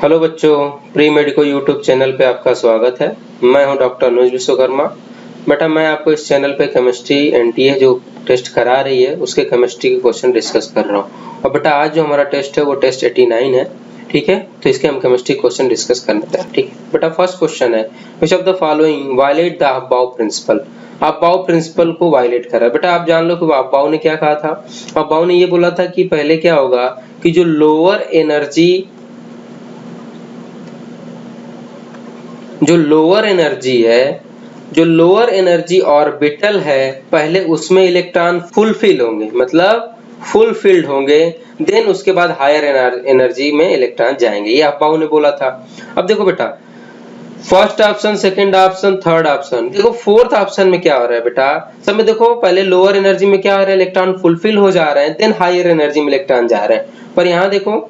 Hello बच्चों, pre medico YouTube channel पे आपका स्वागत है। मैं हूं डॉक्टर अनुज विश्वकर्मा। बेटा मैं आपको इस चैनल पे केमिस्ट्री एनटीए जो टेस्ट करा रही है उसके केमिस्ट्री के क्वेश्चन डिस्कस कर रहा हूं। और बेटा आज जो हमारा टेस्ट है वो टेस्ट 89 है, ठीक है। तो इसके हम केमिस्ट्री क्वेश्चन डिस्कस करते हैं, ठीक है। बेटा फर्स्ट क्वेश्चन है, which of the following violate the above principle. Above principle को वायलेट कर रहा है। बेटा आप जान लो कि अबाव ने क्या कहा था। अबाव ने ये बोला था कि पहले क्या होगा कि जो लोअर एनर्जी ऑर्बिटल है, पहले उसमें इलेक्ट्रॉन फुलफिल होंगे, मतलब फुलफिल्ड होंगे, देन उसके बाद हायर एनर्जी में इलेक्ट्रॉन जाएंगे। ये अबाव ने बोला था। अब देखो बेटा, first option, second option, third option, देखो फोर्थ ऑप्शन में क्या हो रहा है बेटा। सब में देखो पहले लोअर एनर्जी में क्या हो रहा है, इलेक्ट्रॉन फुलफिल हो जा रहे हैं, देन हायर एनर्जी में इलेक्ट्रॉन जा रहे हैं। पर यहाँ देखो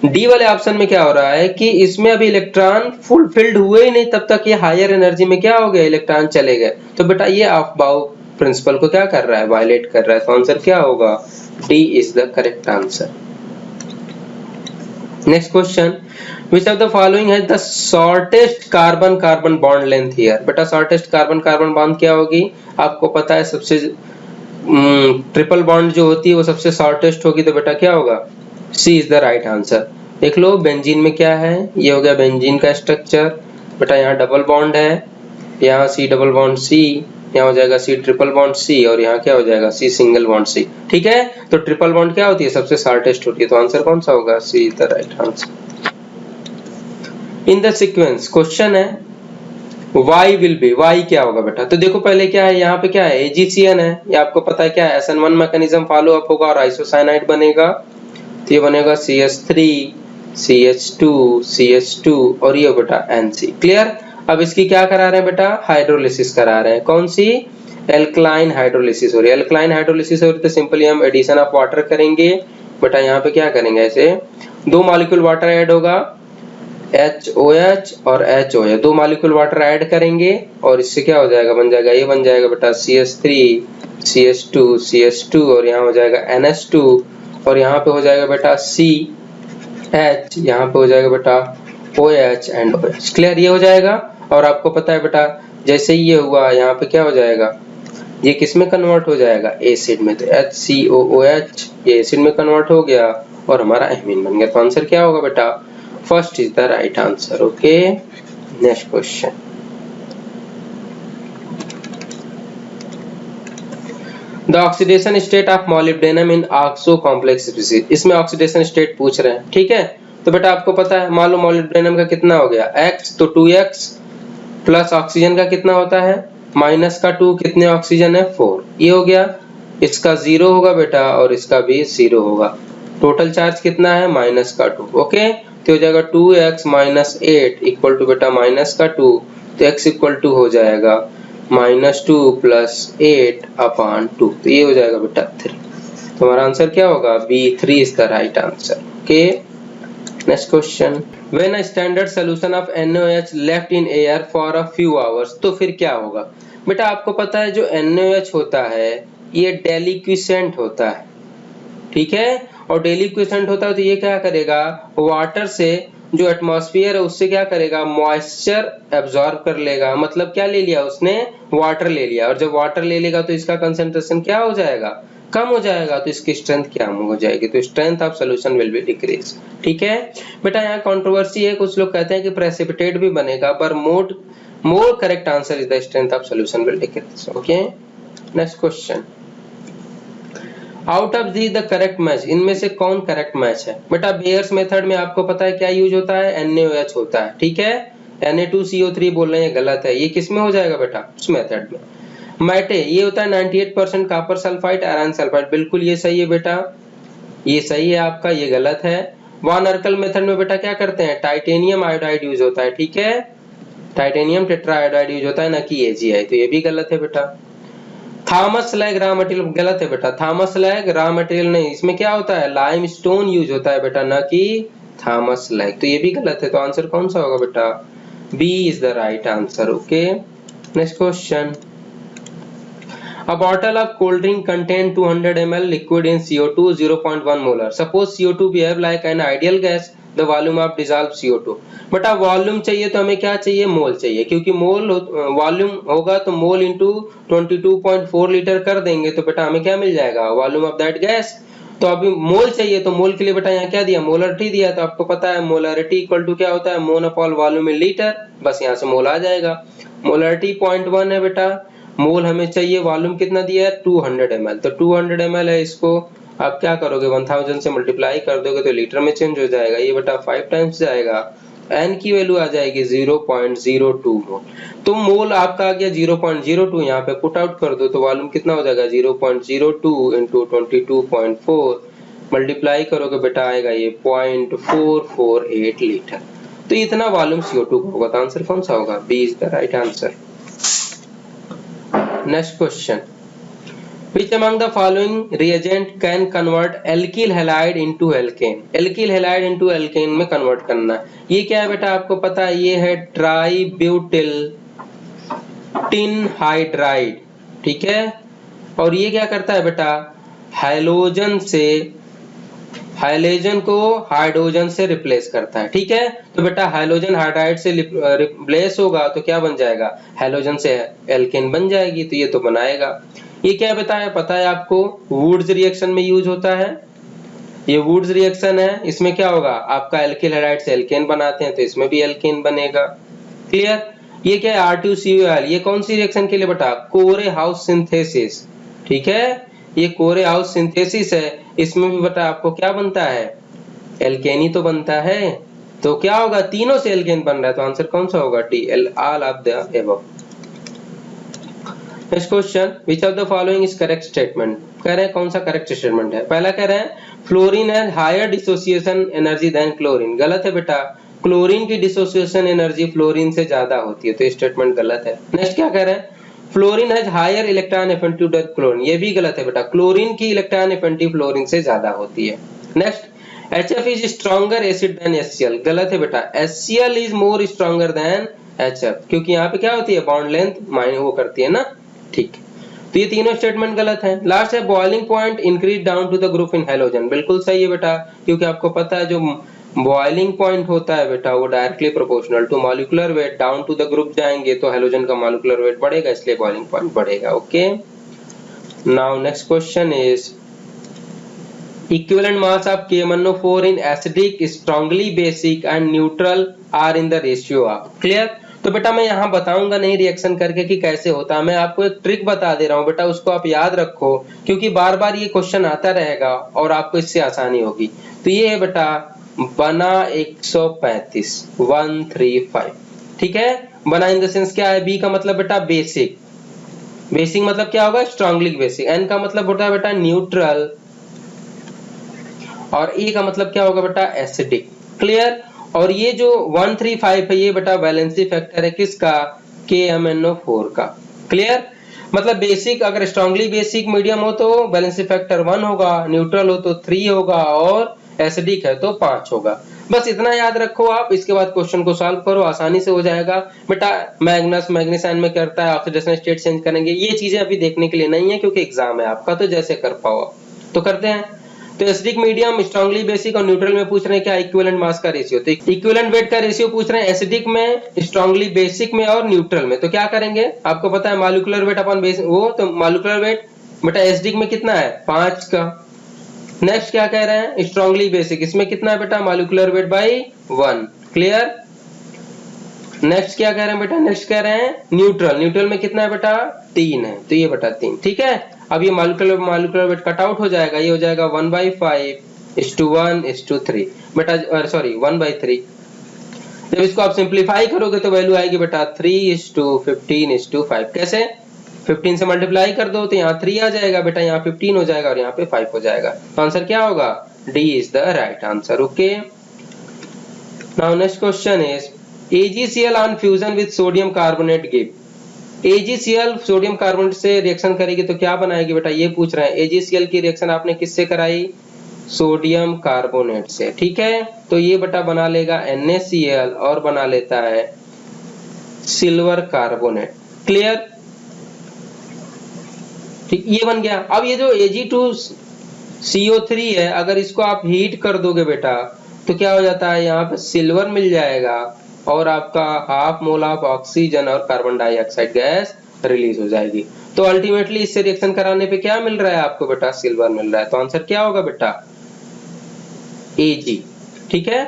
डी वाले ऑप्शन में क्या हो रहा है कि इसमें अभी इलेक्ट्रॉन फुलफिल्ड हुए ही नहीं, तब तक ये हायर एनर्जी में क्या हो गया, इलेक्ट्रॉन चले गए। तो बेटा ये अबाव प्रिंसिपल को क्या कर रहा है, वायलेट कर रहा है। तो आंसर क्या होगा, D is the correct answer. Next question, which of the following has the shortest carbon carbon bond length here। बेटा शॉर्टेस्ट कार्बन कार्बन बॉन्ड क्या होगी, आपको पता है सबसे ट्रिपल बॉन्ड जो होती है वो सबसे शॉर्टेस्ट होगी। तो बेटा क्या होगा, C is the right answer. देख लो बेंजीन में क्या है, ये हो गया बेंजीन का स्ट्रक्चर। बेटा यहाँ डबल बॉन्ड है, यहाँ सी डबल बॉन्ड सी, यहाँ हो जाएगा सी ट्रिपल बॉन्ड सी, और यहाँ क्या हो जाएगा सी सिंगल बॉन्ड सी, ठीक है। तो ट्रिपल बॉन्ड क्या होती है, सबसे शॉर्टेस्ट होती है। तो आंसर कौन सा होगा, C is the right answer. In the sequence, question है Y विल बी, Y क्या होगा बेटा। तो देखो पहले क्या है, यहाँ पे क्या है, एजीसीएन है, ये आपको पता है क्या है, SN1 मैकेनिज्म फॉलो अप होगा और आइसोसाइनाइड बनेगा। तो ये बनेगा CH3 CH2 CH2 और ये बेटा NC। क्लियर। अब इसकी क्या करा रहे हैं बेटा, हाइड्रोलिसिस करा रहे हैं। कौन सी, एल्कलाइन हाइड्रोलिसिस हो रही है। एल्कलाइन हाइड्रोलिसिस हो रही है तो सिंपली हम एडिशन ऑफ वाटर करेंगे। बेटा यहाँ पे क्या करेंगे, ऐसे दो मॉलिक्यूल वाटर ऐड होगा, HOH और HOH, दो मॉलिक्यूल वाटर ऐड करेंगे और इससे क्या हो जाएगा, बन जाएगा, ये बन जाएगा बेटा CH3 CH2 CH2 और यहाँ हो जाएगा NH2 और यहाँ पे हो जाएगा बेटा CH, यहाँ पे हो जाएगा बेटा OH एंड OH। क्लियर, ये हो जाएगा। और आपको पता है बेटा जैसे ही ये हुआ यहाँ पे क्या हो जाएगा, ये किस में कन्वर्ट हो जाएगा, एसिड में। तो HCOOH ये एसिड में कन्वर्ट हो गया और हमारा एमीन बन गया। तो आंसर क्या होगा बेटा, first is the right answer. Okay, next question, the oxidation state of molybdenum in oxo complex species. इसमें ऑक्सीडेशन स्टेट पूछ रहे हैं, ठीक है। तो बेटा आपको पता है, मान लो मॉलिब्डेनम का कितना हो गया X, तो 2X प्लस ऑक्सीजन का कितना होता है माइनस का 2, कितने ऑक्सीजन है 4, ये हो गया। इसका 0 होगा बेटा और इसका भी 0 होगा। टोटल चार्ज कितना है माइनस का 2। ओके, तो हो जाएगा 2x माइनस 8 इक्वल टू बेटा माइनस का 2, तो x इक्वल टू हो जाएगा -2 प्लस 8 अपॉन 2, तो ये हो जाएगा बेटा 3। तो हमारा आंसर क्या होगा, B3 is the right answer. Okay, next question, when a standard solution of NaOH left in air for a few hours, तो फिर क्या होगा। बेटा आपको पता है जो NaOH होता है ये डेलिक्विसेंट होता है, ठीक है। और डेलिक्विसेंट होता है तो ये क्या करेगा, वाटर से जो एटमॉस्फेयर है उससे क्या करेगा, मॉइस्चर एब्जॉर्ब कर लेगा। मतलब क्या ले लिया उसने, वाटर ले लिया, और जब वाटर ले लेगा तो इसका कंसंट्रेशन क्या हो जाएगा, कम हो जाएगा, तो इसकी स्ट्रेंथ क्या हो जाएगी, तो strength of solution will be decrease, ठीक है। बेटा यहाँ कंट्रोवर्सी है, कुछ लोग कहते हैं कि प्रेसिपिटेट भी बनेगा, पर more correct answer is the strength of solution will decrease. Okay, next question, out of the correct match, इनमें से कौन करेक्ट मैच है। बेटा बेयर्स मेथड में आपको पता है क्या यूज होता है, NaOH होता है, ठीक है। Na2CO3 बोल रहे हैं, गलत है। ये किस में हो जाएगा बेटा, उस मेथड में। मैटे ये होता है 98% कॉपर सल्फाइड आयरन सल्फाइड, बिल्कुल ये सही है बेटा, ये सही है आपका, ये गलत है। वन अर्कल मेथड में बेटा क्या करते हैं, टाइटेनियम आयोडाइड यूज होता है, ठीक है। टाइटेनियम टेट्राआयोडाइड यूज होता है, ना कि AgI, तो ये भी गलत है बेटा। थॉमस स्लैग रॉ मटेरियल, गलत है बेटा, थॉमस स्लैग रॉ मटेरियल नहीं, इसमें क्या होता है, लाइमस्टोन यूज होता है बेटा, ना कि थॉमस स्लैग, तो ये भी गलत है। तो आंसर कौन सा होगा बेटा, B is the right answer. Okay, next question, A bottle of cold drink contain 200 ml liquid in CO2 0.1 molar. Suppose CO2 behave like an ideal gas, the volume of dissolve CO2। बेटा volume चाहिए तो हमें क्या चाहिए, मोल चाहिए, क्योंकि मोल volume होगा तो मोल इंटू 22.4 लीटर कर देंगे तो बेटा हमें क्या मिल जाएगा, वॉल्यूम ऑफ दैट गैस। तो अभी मोल चाहिए तो मोल के लिए बेटा यहाँ क्या दिया, मोलरिटी दिया, तो आपको पता है मोलरिटी इक्वल टू क्या होता है, mole upon volume in litre, बस यहाँ से मोल आ जाएगा। मोलरिटी 0.1 है बेटा, मोल हमें चाहिए, वॉल्यूम कितना दिया है 200 ml, तो 200 ml है, इसको आप क्या करोगे 1000 से मल्टीप्लाई कर दोगे तो लीटर में चेंज हो जाएगा, ये बेटा 5 टाइम्स जाएगा, n की वैल्यू आ जाएगी 0.02 मोल। तो मोल आपका आ गया 0.02, यहाँ पे पुट आउट कर दो तो वॉल्यूम कितना हो जाएगा 0.02 इंटू 22.4 मल्टीप्लाई करोगे बेटा आएगा ये 0.448 लीटर। तो इतना वॉल्यूम CO2 का होगा, तो आंसर कौन सा होगा, B is the right answer. Next question, which among the following reagent can convert alkyl halide into alkane? alkyl halide into alkane में कन्वर्ट करना है, ये क्या है बेटा आपको पता है, ये है ट्राईब्यूटिल टिन हाइड्राइड, ठीक है। और ये क्या करता है बेटा, हाइलोजन को हाइड्रोजन से रिप्लेस करता है, ठीक है। तो बेटा हाइड्रोजन हाइड्राइड से रिप्लेस होगा तो क्या बन जाएगा, हाइड्रोजन से एल्केन बन जाएगी, तो ये तो बनाएगा। ये क्या बताया, पता है आपको, वुड्स रिएक्शन में यूज होता है, ये वुड्स रिएक्शन है, इसमें क्या होगा आपका एल्किल हाइड्राइड से एल्केन बनाते हैं तो इसमें भी एल्केन बनेगा, क्लियर। ये क्या है R2COL, ये कौन सी रिएक्शन के लिए बेटा, कोरे हाउस सिंथेसिस, ठीक है, ये कोरे हाउस सिंथेसिस है, इसमें भी बेटा आपको क्या बनता है, एल्केन ही तो बनता है, तो क्या होगा तीनों से एल्केन बन रहा है, तो आंसर कौन सा होगा, T, all of the above. Next question, which of the following is correct statement, कह रहे हैं कौन सा करेक्ट स्टेटमेंट है। पहला कह रहे हैं fluorine has higher dissociation energy than chlorine, गलत है बेटा, क्लोरीन की डिसोसिएशन एनर्जी फ्लोरीन से ज्यादा होती है, तो स्टेटमेंट गलत है। नेक्स्ट क्या कह रहे हैं, fluorine has higher electron affinity to chlorine, ये भी गलत है बेटा, क्लोरीन की इलेक्ट्रॉन एफिनिटी फ्लोरीन से ज्यादा होती है। Next, HF is stronger acid than HCl, गलत है बेटा, HCl is more stronger than HF, क्योंकि यहाँ पे क्या होती है, बॉन्ड लेंथ माइनस वो करती है ना, ठीक। तो ये तीनों स्टेटमेंट गलत है। लास्ट है boiling point increase down to the group in halogen, बिल्कुल सही है बेटा, क्योंकि आपको पता है जो बॉइलिंग पॉइंट होता है बेटा वो directly proportional to molecular weight, down to the group जाएंगे तो हैलोजन का मॉलिक्यूलर वेट बढ़ेगा, इसलिए बॉइलिंग पॉइंट बढ़ेगा। Okay, now next question is equivalent mass of KMnO4 in acidic, strongly basic and neutral are in the ratio of, clear। तो बेटा मैं यहाँ बताऊंगा नहीं रिएक्शन करके कि कैसे होता है, मैं आपको एक ट्रिक बता दे रहा हूँ बेटा, उसको आप याद रखो क्योंकि बार बार ये क्वेश्चन आता रहेगा और आपको इससे आसानी होगी। तो ये है बेटा बना 135 135, ठीक है, बना इन द सेंस क्या है, बी का मतलब बेटा बेसिक, बेसिक मतलब क्या होगा, स्ट्रांगली बेसिक, एन का मतलब होता है बेटा न्यूट्रल, और ए का मतलब क्या होगा बेटा एसिडिक, क्लियर। और ये जो 135 है ये बेटा वैलेंसी फैक्टर है किसका, KMnO4 का, क्लियर। मतलब बेसिक, अगर स्ट्रांगली बेसिक मीडियम हो तो वैलेंसी फैक्टर 1 होगा, न्यूट्रल हो तो 3 होगा, और एसिडिक है तो 5 होगा। बस इतना याद रखो आप, इसके बाद क्वेश्चन को सॉल्व करो, आसानी से हो जाएगा बेटा। मैग्नस मैग्नीशियन में करता है ऑक्सीडेशन स्टेट चेंज करेंगे, ये चीजें अभी देखने के लिए नहीं है क्योंकि एग्जाम है आपका, तो जैसे कर पाओ तो करते हैं। तो एसिडिक मीडियम, स्ट्रांगली बेसिक और न्यूट्रल में पूछ रहे हैं क्या, इक्विवेलेंट मास का रेशियो, तो इक्विवेलेंट वेट का रेशियो पूछ रहे हैं एसिडिक में, स्ट्रांगली बेसिक में और न्यूट्रल में। तो क्या करेंगे, आपको पता है मॉलिक्यूलर वेट अपॉन बेसिक वो, तो मॉलिक्यूलर वेट बेटा एसिडिक में कितना है 5 का। नेक्स्ट क्या कह रहे हैं, स्ट्रांगली बेसिक, इसमें कितना है बेटा molecular weight by 1, clear. Next क्या कह रहे हैं बेटा, नेक्स्ट कह रहे हैं न्यूट्रल, न्यूट्रल में कितना है बेटा 3 है, तो ये बेटा 3, ठीक है। अब ये मॉलिक्यूलर वेट कट आउट हो जाएगा, ये हो जाएगा 1/5:1:3 बेटा, सॉरी 1/3। जब इसको आप सिंप्लीफाई करोगे तो वैल्यू आएगी बेटा 3:15:5, कैसे, 15 से मल्टीप्लाई कर दो तो यहाँ 3 आ जाएगा बेटा, यहाँ 15 हो जाएगा और यहाँ पे 5 हो जाएगा, तो आंसर क्या होगा, D is the right answer. Okay, now next question is AgCl on fusion with sodium carbonate give, AgCl sodium carbonate से रिएक्शन करेगी तो क्या बनाएगी बेटा, ये पूछ रहे हैं। AgCl की रिएक्शन आपने किससे कराई, सोडियम कार्बोनेट से, ठीक है। तो ये बेटा बना लेगा NaCl और बना लेता है सिल्वर कार्बोनेट, क्लियर, ठीक, ये बन गया। अब ये जो Ag2CO3 है, अगर इसको आप हीट कर दोगे बेटा तो तो क्या हो जाता है, यहाँ पे सिल्वर मिल जाएगा और आपका हाफ मोल ऑफ ऑक्सीजन और कार्बन डाइऑक्साइड गैस रिलीज हो जाएगी। तो अल्टीमेटली इससे रिएक्शन कराने पे क्या मिल रहा है आपको बेटा, सिल्वर मिल रहा है। तो आंसर क्या होगा बेटा, Ag। ठीक है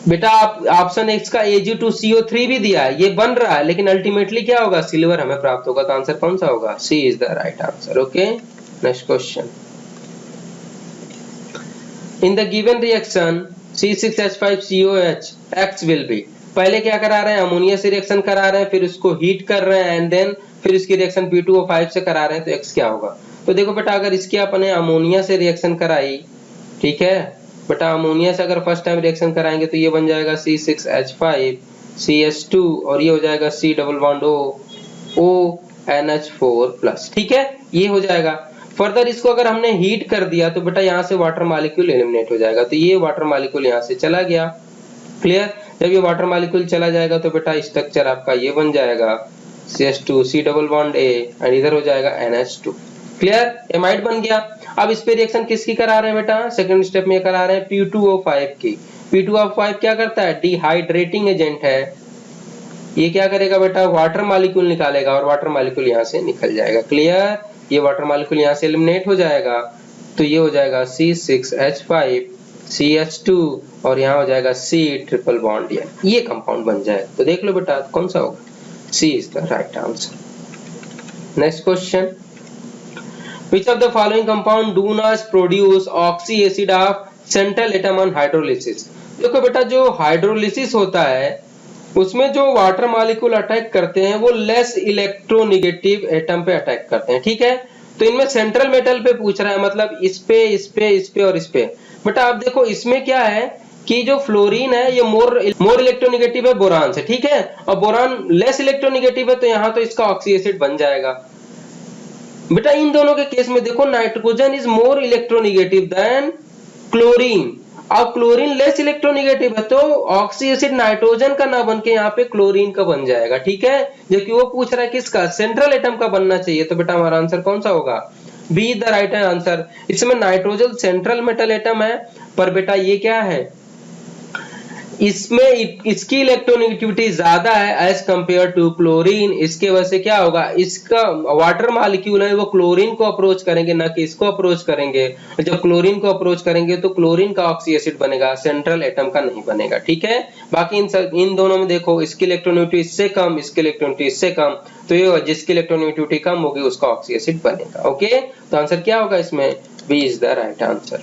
बेटा, आप ऑप्शन एक्स का Ag2CO3 भी दिया है, ये बन रहा है, लेकिन अल्टीमेटली क्या होगा, सिल्वर हमें प्राप्त होगा। तो आंसर कौन सा होगा, C is the right answer. Okay, next question. In the given reaction C6H5COH X will be, पहले क्या करा रहे हैं, अमोनिया से रिएक्शन करा रहे हैं, फिर उसको हीट कर रहे हैं एंड देन फिर उसकी रिएक्शन P2O5 से करा रहे हैं, तो X क्या होगा। तो देखो बेटा, अगर इसकी अपने अमोनिया से रिएक्शन कराई, ठीक है बेटा, अमोनिया से अगर फर्स्ट टाइम रिएक्शन कराएंगे तो ये बन जाएगा C6H5CH2 और ये हो जाएगा C double bond O NH4+। ठीक है, ये हो जाएगा। फर्दर इसको अगर हमने हीट कर दिया तो बेटा यहाँ से वाटर मॉलिक्यूल एलिमिनेट हो जाएगा, तो ये वाटर मॉलिक्यूल यहाँ से चला गया। क्लियर, जब ये वाटर मॉलिक्यूल चला जाएगा तो बेटा स्ट्रक्चर आपका ये बन जाएगा CH2 C double bond A and इधर हो जाएगा NH2। क्लियर, एमाइड बन गया। अब इस पे रिएक्शन किसकी करा रहे हैं बेटा, सेकंड स्टेप में करा रहे हैं P2O5 की। P2O5 क्या करता है, डिहाइड्रेटिंग एजेंट है। ये क्या करेगा बेटा, वाटर मॉलिक्यूल निकालेगा और वाटर मॉलिक्यूल यहाँ से निकल जाएगा। क्लियर, ये वाटर मॉलिक्यूल यहाँ से एलिमिनेट हो जाएगा, तो ये हो जाएगा C6H5CH2 और यहाँ हो जाएगा C ट्रिपल बॉन्ड, ये कंपाउंड बन जाएगा। तो देख लो बेटा कौन सा होगा, C is the right answer. Next question, which of the following compound do not produce oxy acid of central atom on hydrolysis। देखो बेटा, जो हाइड्रोलिसिस होता है उसमें जो वाटर मॉलिक्यूल अटैक करते हैं वो लेस इलेक्ट्रोनेगेटिव एटम पे अटैक करते हैं। ठीक है, तो इनमें सेंट्रल मेटल पे पूछ रहा है, मतलब इस पे इस पे इस पे और इस पे। बेटा आप देखो इसमें क्या है कि जो फ्लोरीन है ये मोर इलेक्ट्रोनेगेटिव है बोरान से। ठीक है, और बोरान लेस इलेक्ट्रोनेगेटिव है, तो यहाँ तो इसका ऑक्सी एसिड बन जाएगा। बेटा इन दोनों के केस में देखो, nitrogen is more electronegative than chlorine, अब क्लोरीन लेस इलेक्ट्रोनेगेटिव है, तो ऑक्सी एसिड नाइट्रोजन का ना बन के यहाँ पे क्लोरीन का बन जाएगा। ठीक है, जबकि वो पूछ रहा है किसका, सेंट्रल एटम का बनना चाहिए। तो बेटा हमारा आंसर कौन सा होगा, बी द राइट आंसर। इसमें नाइट्रोजन सेंट्रल मेटल एटम है, पर बेटा ये क्या है, इसमें इसकी इलेक्ट्रोनेगेटिविटी ज्यादा है एज कंपेयर टू क्लोरीन। इसके वजह से क्या होगा, इसका वाटर मॉलिक्यूल है वो क्लोरीन को अप्रोच करेंगे, ना कि इसको अप्रोच करेंगे। जब क्लोरीन को अप्रोच करेंगे तो क्लोरीन का ऑक्सी एसिड बनेगा, सेंट्रल एटम का नहीं बनेगा। ठीक है, बाकी इन दोनों में देखो, इसकी इलेक्ट्रोनेगेटिविटी इससे कम, इसकी इलेक्ट्रोनेगेटिविटी इससे कम, तो ये जिसकी इलेक्ट्रोनेगेटिविटी कम होगी उसका ऑक्सी एसिड बनेगा। ओके, तो आंसर क्या होगा इसमें, B is the right answer.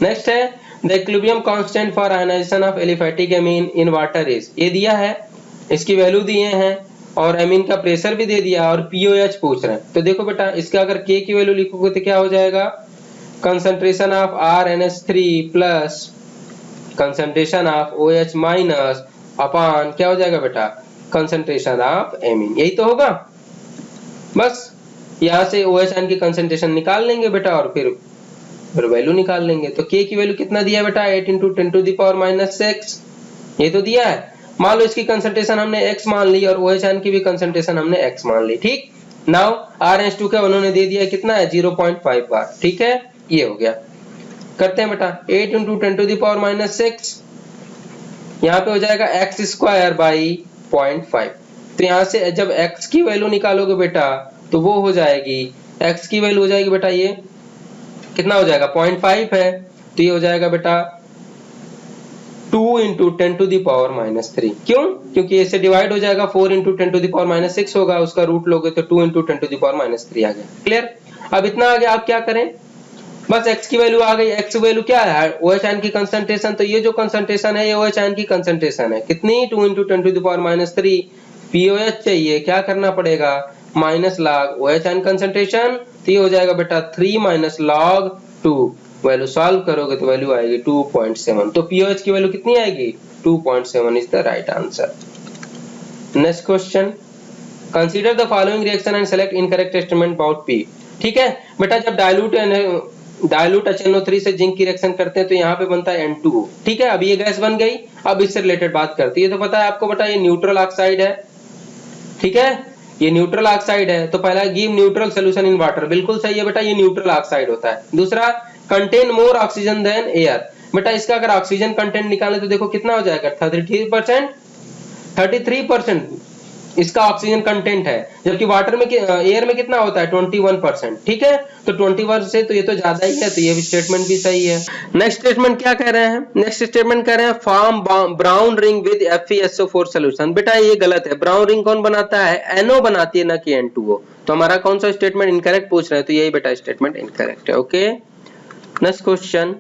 Next है The equilibrium constant for ionization of aliphatic amine in water is, ये दिया है, इसकी वैल्यू दिए हैं और एमीन का प्रेशर भी दे दिया और पीओएच पूछ रहे हैं। तो देखो बेटा, इसका अगर के की वैल्यू लिखोगे तो क्या हो जाएगा, concentration of RNH3 plus concentration of OH minus upon क्या हो जाएगा बेटा, कंसंट्रेशन ऑफ एमीन। यही तो होगा, बस यहाँ से OH आयन की कंसंट्रेशन निकाल लेंगे बेटा और फिर वैल्यू निकाल लेंगे। तो के की वैल्यू कितना दिया बेटा, 8 × 10⁻⁶, ये तो दिया है। मान लो इसकी कंसंट्रेशन हमने x मान ली और OH आयन की भी कंसंट्रेशन हमने x मान ली। ठीक, नाउ RNH2 का उन्होंने दे दिया कितना है, 0.5 बार। ठीक है, ये हो गया। करते हैं बेटा, 8 × 10⁻⁶, यहाँ पे हो जाएगा x² / 0.5। तो यहाँ से जब x की वैल्यू निकालोगे बेटा तो वो हो जाएगी, x की वैल्यू हो जाएगी बेटा, ये कितना हो जाएगा, 0.5 है, तो ये हो जाएगा बेटा 2 × 10⁻⁻3। क्यों, क्योंकि इससे डिवाइड हो जाएगा, 4 × 10⁻⁶ होगा, उसका रूट लोगे तो 2 × 10⁻⁻3 आ गया। क्लियर, अब इतना आ गया, आप क्या करें, बस x की वैल्यू आ गई। x वैल्यू क्या है, OH आयन की कंसंट्रेशन, तो ये जो कंसंट्रेशन है ये OH आयन की कंसंट्रेशन है, कितनी, 2 × 10⁻⁻3। पीओएच चाहिए, क्या करना पड़ेगा, minus log OH ion concentration, तो ये हो जाएगा बेटा 3 - log 2। वैल्यू सॉल्व करोगे तो वैल्यू आएगी 2.7। तो पीओएच की वैल्यू कितनी आएगी, 2.7 is the right answer. Next question, consider the following reaction and select incorrect statement about P. ठीक है बेटा, जब डाइल्यूट HNO3 से जिंक की रिएक्शन करते हैं तो यहाँ पे बनता है N2। ठीक है, अब ये गैस बन गई। अब इससे रिलेटेड बात करती है, तो पता है आपको बेटा ये न्यूट्रल ऑक्साइड है। ठीक है, ये न्यूट्रल ऑक्साइड है, तो पहला give neutral solution in water, बिल्कुल सही है बेटा, ये न्यूट्रल ऑक्साइड होता है। दूसरा, contain more oxygen than air. बेटा इसका अगर ऑक्सीजन कंटेंट निकालें तो देखो कितना हो जाएगा 33% इसका ऑक्सीजन कंटेंट है, जबकि वाटर में एयर में कितना होता है 21%। ठीक है, तो 21 से तो ये तो ज्यादा ही है, तो ये भी स्टेटमेंट भी सही है। नेक्स्ट स्टेटमेंट क्या कह रहे हैं, नेक्स्ट स्टेटमेंट कह रहे हैं form brown ring with FeSO4 solution. बेटा ये गलत है, ब्राउन रिंग कौन बनाता है, NO बनाती है ना कि N2O। तो हमारा कौन सा स्टेटमेंट इनकरेक्ट पूछ रहे हैं, तो यही बेटा स्टेटमेंट इनकरेक्ट है। Okay, next question,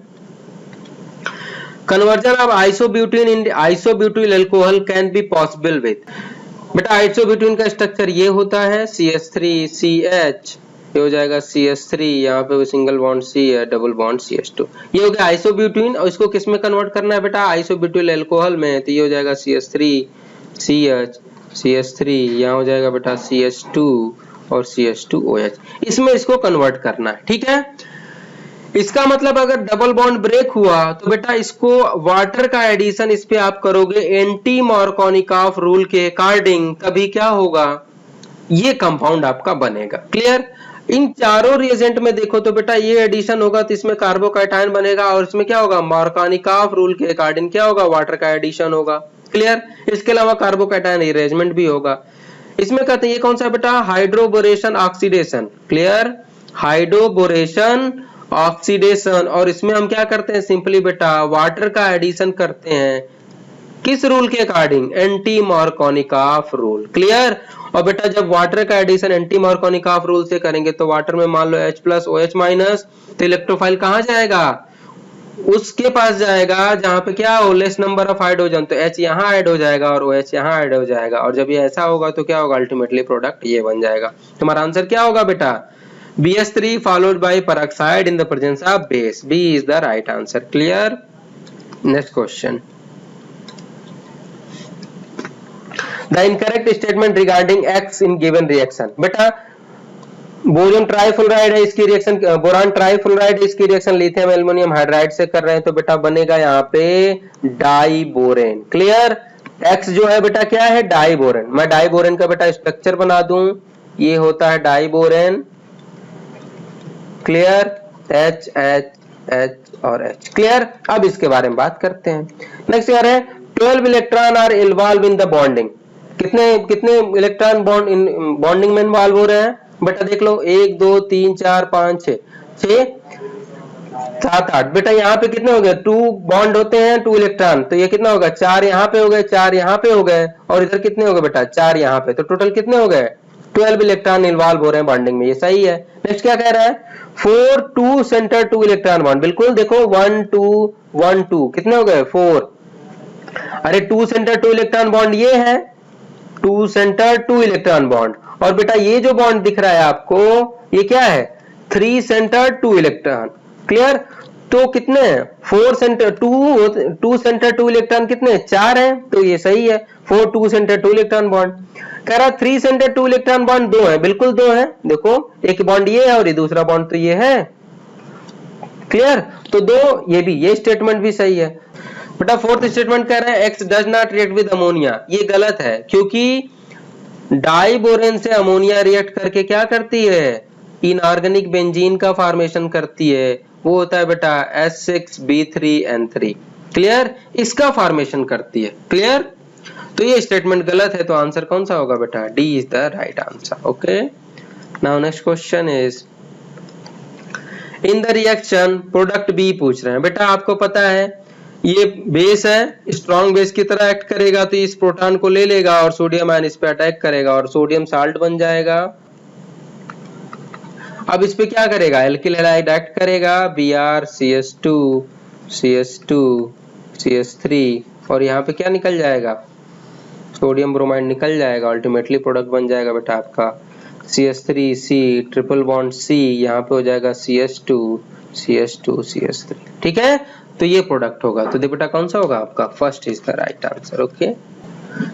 conversion of isobutene in isobutyl alcohol can be possible with। बेटा आइसोब्यूटेन का स्ट्रक्चर ये होता है CH3CH, ये हो जाएगा CH3, यहाँ पे सिंगल बॉन्ड C है, डबल बॉन्ड CH2, ये हो गया आइसोब्यूटेन। और इसको किस में कन्वर्ट करना है बेटा, आइसोब्यूटिल अल्कोहल में, तो ये हो जाएगा CH3 यहाँ हो जाएगा बेटा CH2 और CH2OH, इसमें इसको कन्वर्ट करना है। ठीक है, इसका मतलब अगर डबल बॉन्ड ब्रेक हुआ तो बेटा इसको वाटर का एडिशन इस पे आप करोगे एंटी मार्कोनिकॉफ रूल के अकॉर्डिंग, तभी क्या होगा, ये कंपाउंड आपका बनेगा। क्लियर, इन चारों रिएजेंट में देखो तो बेटा ये एडिशन होगा तो इसमें कार्बोकैटायन बनेगा, और इसमें क्या होगा, मार्कोनिकॉफ रूल के अकॉर्डिंग क्या होगा, वाटर का एडिशन होगा। क्लियर, इसके अलावा कार्बोकैटायन अरेंजमेंट भी होगा। इसमें कहते हैं ये कौन सा बेटा, hydroboration oxidation. Clear, hydroboration oxidation, और इसमें हम क्या करते हैं, सिंपली बेटा वाटर का एडिशन करते हैं, किस रूल के according, anti Markovnikov rule. Clear, और बेटा जब वाटर का एडिशन एंटी मार्कोनिकॉफ रूल से करेंगे तो वाटर में मान लो H+OH-, तो इलेक्ट्रोफाइल कहां जाएगा, उसके पास जाएगा जहां पे क्या हो, लेस नंबर ऑफ हाइड्रोजन, तो H यहाँ ऐड हो जाएगा और OH यहाँ ऐड हो जाएगा, और जब ये ऐसा होगा तो क्या होगा, अल्टीमेटली प्रोडक्ट ये बन जाएगा। तुम्हारा आंसर क्या होगा बेटा, BS3 followed by peroxide in the presence of base, B is the right answer. Clear? Next question, the incorrect statement regarding X in given reaction। बेटा बोरियम ट्राइफ्लोराइड है, इसकी रिएक्शन बोरान ट्राइफ्लोराइड है, इसकी reaction lithium aluminium hydride से कर रहे हैं, तो बेटा बनेगा यहाँ पे डाइबोरेन। क्लियर, X जो है बेटा क्या है, डाइबोरेन। मैं डाइबोरेन का बेटा स्ट्रक्चर बना दूं, ये होता है डाइबोरेन। क्लियर, H और H। क्लियर, अब इसके बारे में बात करते हैं। नेक्स्ट क्या है, 12 electron are involve in the bonding. कितने इलेक्ट्रॉन बॉन्डिंग में इन्वॉल्व हो रहे हैं बेटा, देख लो 1 2 3 4 5 6 7 8। बेटा यहाँ पे कितने हो गए, 2 बॉन्ड होते हैं 2 इलेक्ट्रॉन, तो ये कितना होगा, 4 यहाँ पे हो गए, 4 यहाँ पे हो गए, और इधर कितने हो गए बेटा, 4 यहाँ पे, तो टोटल कितने हो गए, 12 इलेक्ट्रॉन इन्वॉल्व हो रहे हैं बॉन्डिंग में, ये सही है। नेक्स्ट क्या कह रहा है, 4 2 सेंटर 2 इलेक्ट्रॉन बॉन्ड। बिल्कुल देखो 1 2 1 2 कितने हो गए 4, अरे 2 सेंटर 2 इलेक्ट्रॉन बॉन्ड ये है, 2 सेंटर 2 इलेक्ट्रॉन बॉन्ड, और बेटा ये जो बॉन्ड दिख रहा है आपको ये क्या है, 3 सेंटर 2 इलेक्ट्रॉन। क्लियर, तो कितने हैं, 4 सेंटर 2 सेंटर 2 इलेक्ट्रॉन कितने, 4 है, तो ये सही है, 4 2 सेंटर 2 इलेक्ट्रॉन बॉन्ड। कह रहा 3 सेंटर 2 इलेक्ट्रॉन बॉन्ड 2 है, बिल्कुल 2 है, देखो एक बॉन्ड ये है और ये दूसरा बॉन्ड तो ये है। क्लियर, तो 2 ये भी, ये स्टेटमेंट भी सही है। बेटा फोर्थ स्टेटमेंट कह रहे हैं X does not react with ammonia, ये गलत है, क्योंकि डाइबोरेन से अमोनिया रिएक्ट करके क्या करती है, इनऑर्गेनिक बेंजीन का फॉर्मेशन करती है, वो होता है बेटा S6B3N3। क्लियर, इसका फॉर्मेशन करती है। क्लियर, तो ये स्टेटमेंट गलत है, तो आंसर कौन सा होगा बेटा, D is the right answer. Okay, now next question is in the reaction product B पूछ रहे हैं। बेटा आपको पता है ये बेस है, स्ट्रॉन्ग बेस की तरह एक्ट करेगा, तो इस प्रोटॉन को ले लेगा और सोडियम आयन इस पे अटैक करेगा और सोडियम साल्ट बन जाएगा। अब इस पे क्या करेगा, एल्किल हैलाइड एक्ट करेगा, Br CH2 और यहाँ पे क्या निकल जाएगा, सोडियम ब्रोमाइड निकल जाएगा, अल्टीमेटली प्रोडक्ट बन जाएगा बेटा आपका CH3C ट्रिपल बॉन्ड C, यहाँ पे हो जाएगा CH2 ठीक है, तो ये प्रोडक्ट होगा, तो बेटा कौन सा होगा आपका, first is the right answer. Okay,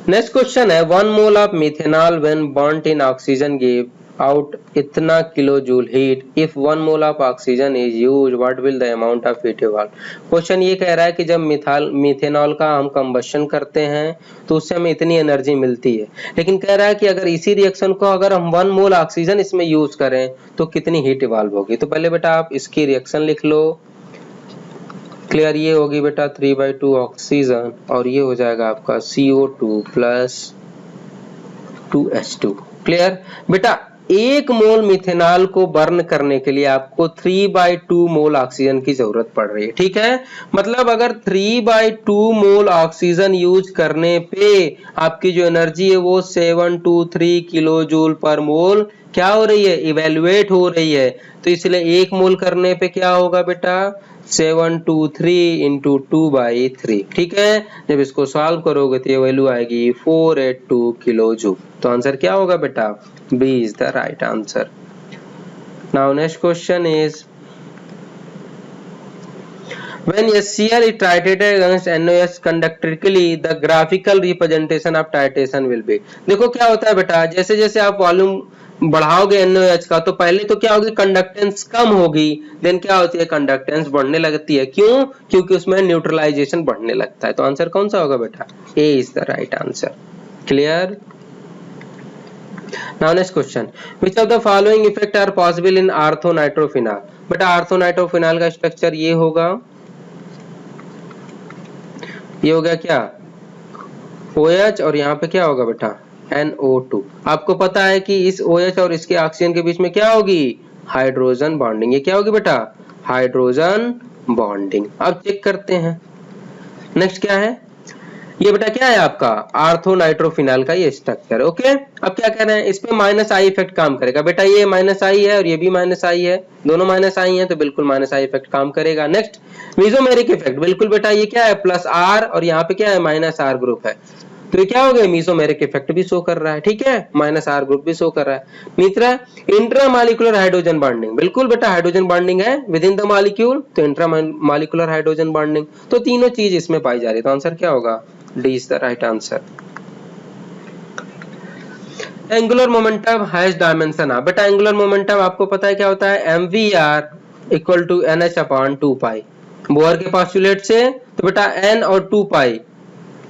next question है 1 mole of methanol when burnt in oxygen give out इतना kilo joule heat if 1 mole of oxygen is use what will the amount of heat evolve. Question ये कह रहा है कि जब methanol का हम कंबशन करते हैं तो उससे हमें इतनी एनर्जी मिलती है, लेकिन कह रहा है कि अगर इसी रिएक्शन को अगर हम 1 मोल ऑक्सीजन इसमें यूज करें तो कितनी हीट इवॉल्व होगी। तो पहले बेटा आप इसकी रिएक्शन लिख लो। क्लियर, ये होगी बेटा 3/2 ऑक्सीजन और ये हो जाएगा आपका CO2 प्लस 2H2। क्लियर बेटा, 1 मोल मिथेनॉल को बर्न करने के लिए आपको 3/2 मोल ऑक्सीजन की जरूरत पड़ रही है। ठीक है, मतलब अगर 3/2 मोल ऑक्सीजन यूज करने पे आपकी जो एनर्जी है वो 723 किलो जूल पर मोल क्या हो रही है, इवेल्युएट हो रही है। तो इसलिए 1 मोल करने पे क्या होगा बेटा, 723 इंटू 2/3। ठीक है, जब इसको सॉल्व करोगे तो ये वैल्यू आएगी 482 किलो जूल। तो आंसर क्या होगा बेटा, B is the right answer. Now next question is when HCl is titrated against NaOH conductively the graphical representation of titration will be। देखो क्या होता है बेटा, जैसे जैसे आप वॉल्यूम बढ़ाओगे NaOH का तो पहले तो क्या होगी, कंडक्टेंस कम होगी, देन क्या होती है, कंडक्टेंस बढ़ने लगती है। क्यों, क्योंकि उसमें न्यूट्रलाइजेशन बढ़ने लगता है। तो आंसर कौन सा होगा बेटा, A is the right answer. Clear. Now next question, which of the following effect are possible in orthonitrophenol। बेटा orthonitrophenol का स्ट्रक्चर ये होगा, ये हो गया क्या, OH और यहाँ पे क्या होगा बेटा, NO2। आपको पता है कि इस OH और इसके ऑक्सीजन के बीच में क्या होगी, हाइड्रोजन बॉन्डिंग। ये क्या होगी बेटा, हाइड्रोजन बॉन्डिंग। अब चेक करते हैं नेक्स्ट क्या है। ये बेटा क्या है आपका, ऑर्थोनाइट्रोफिनॉल का ये स्ट्रक्चर। ओके, अब क्या कह रहे हैं, इस पे माइनस आई इफेक्ट काम करेगा। बेटा ये माइनस आई है और ये भी माइनस आई है, दोनों माइनस आई है तो बिल्कुल माइनस आई इफेक्ट काम करेगा। नेक्स्ट मीजोमेरिक इफेक्ट, बिल्कुल बेटा ये क्या है, प्लस आर और यहाँ पे क्या है, माइनस आर ग्रुप है, तो ये क्या हो गया, मीजोमेरिक इफेक्ट भी शो कर रहा है। ठीक है, माइनस आर ग्रुप भी शो कर रहा है। मित्रा इंट्रामॉलिक्यूलर हाइड्रोजन बॉन्डिंग, बिल्कुल बेटा हाइड्रोजन बॉन्डिंग है विद इन द मॉलिक्यूल, तो इंट्रामॉलिक्यूलर हाइड्रोजन बॉन्डिंग, तो तीनों चीज इसमें पाई जा रही है। तो आंसर क्या होगा, D is the right answer. Angular momentum has dimension. बेटा एंगुलर मोमेंटम आपको पता है क्या होता है, mvr equal to nh upon 2 pi. Bohr के पास्टुलेट से तो बेटा n और 2 पाई,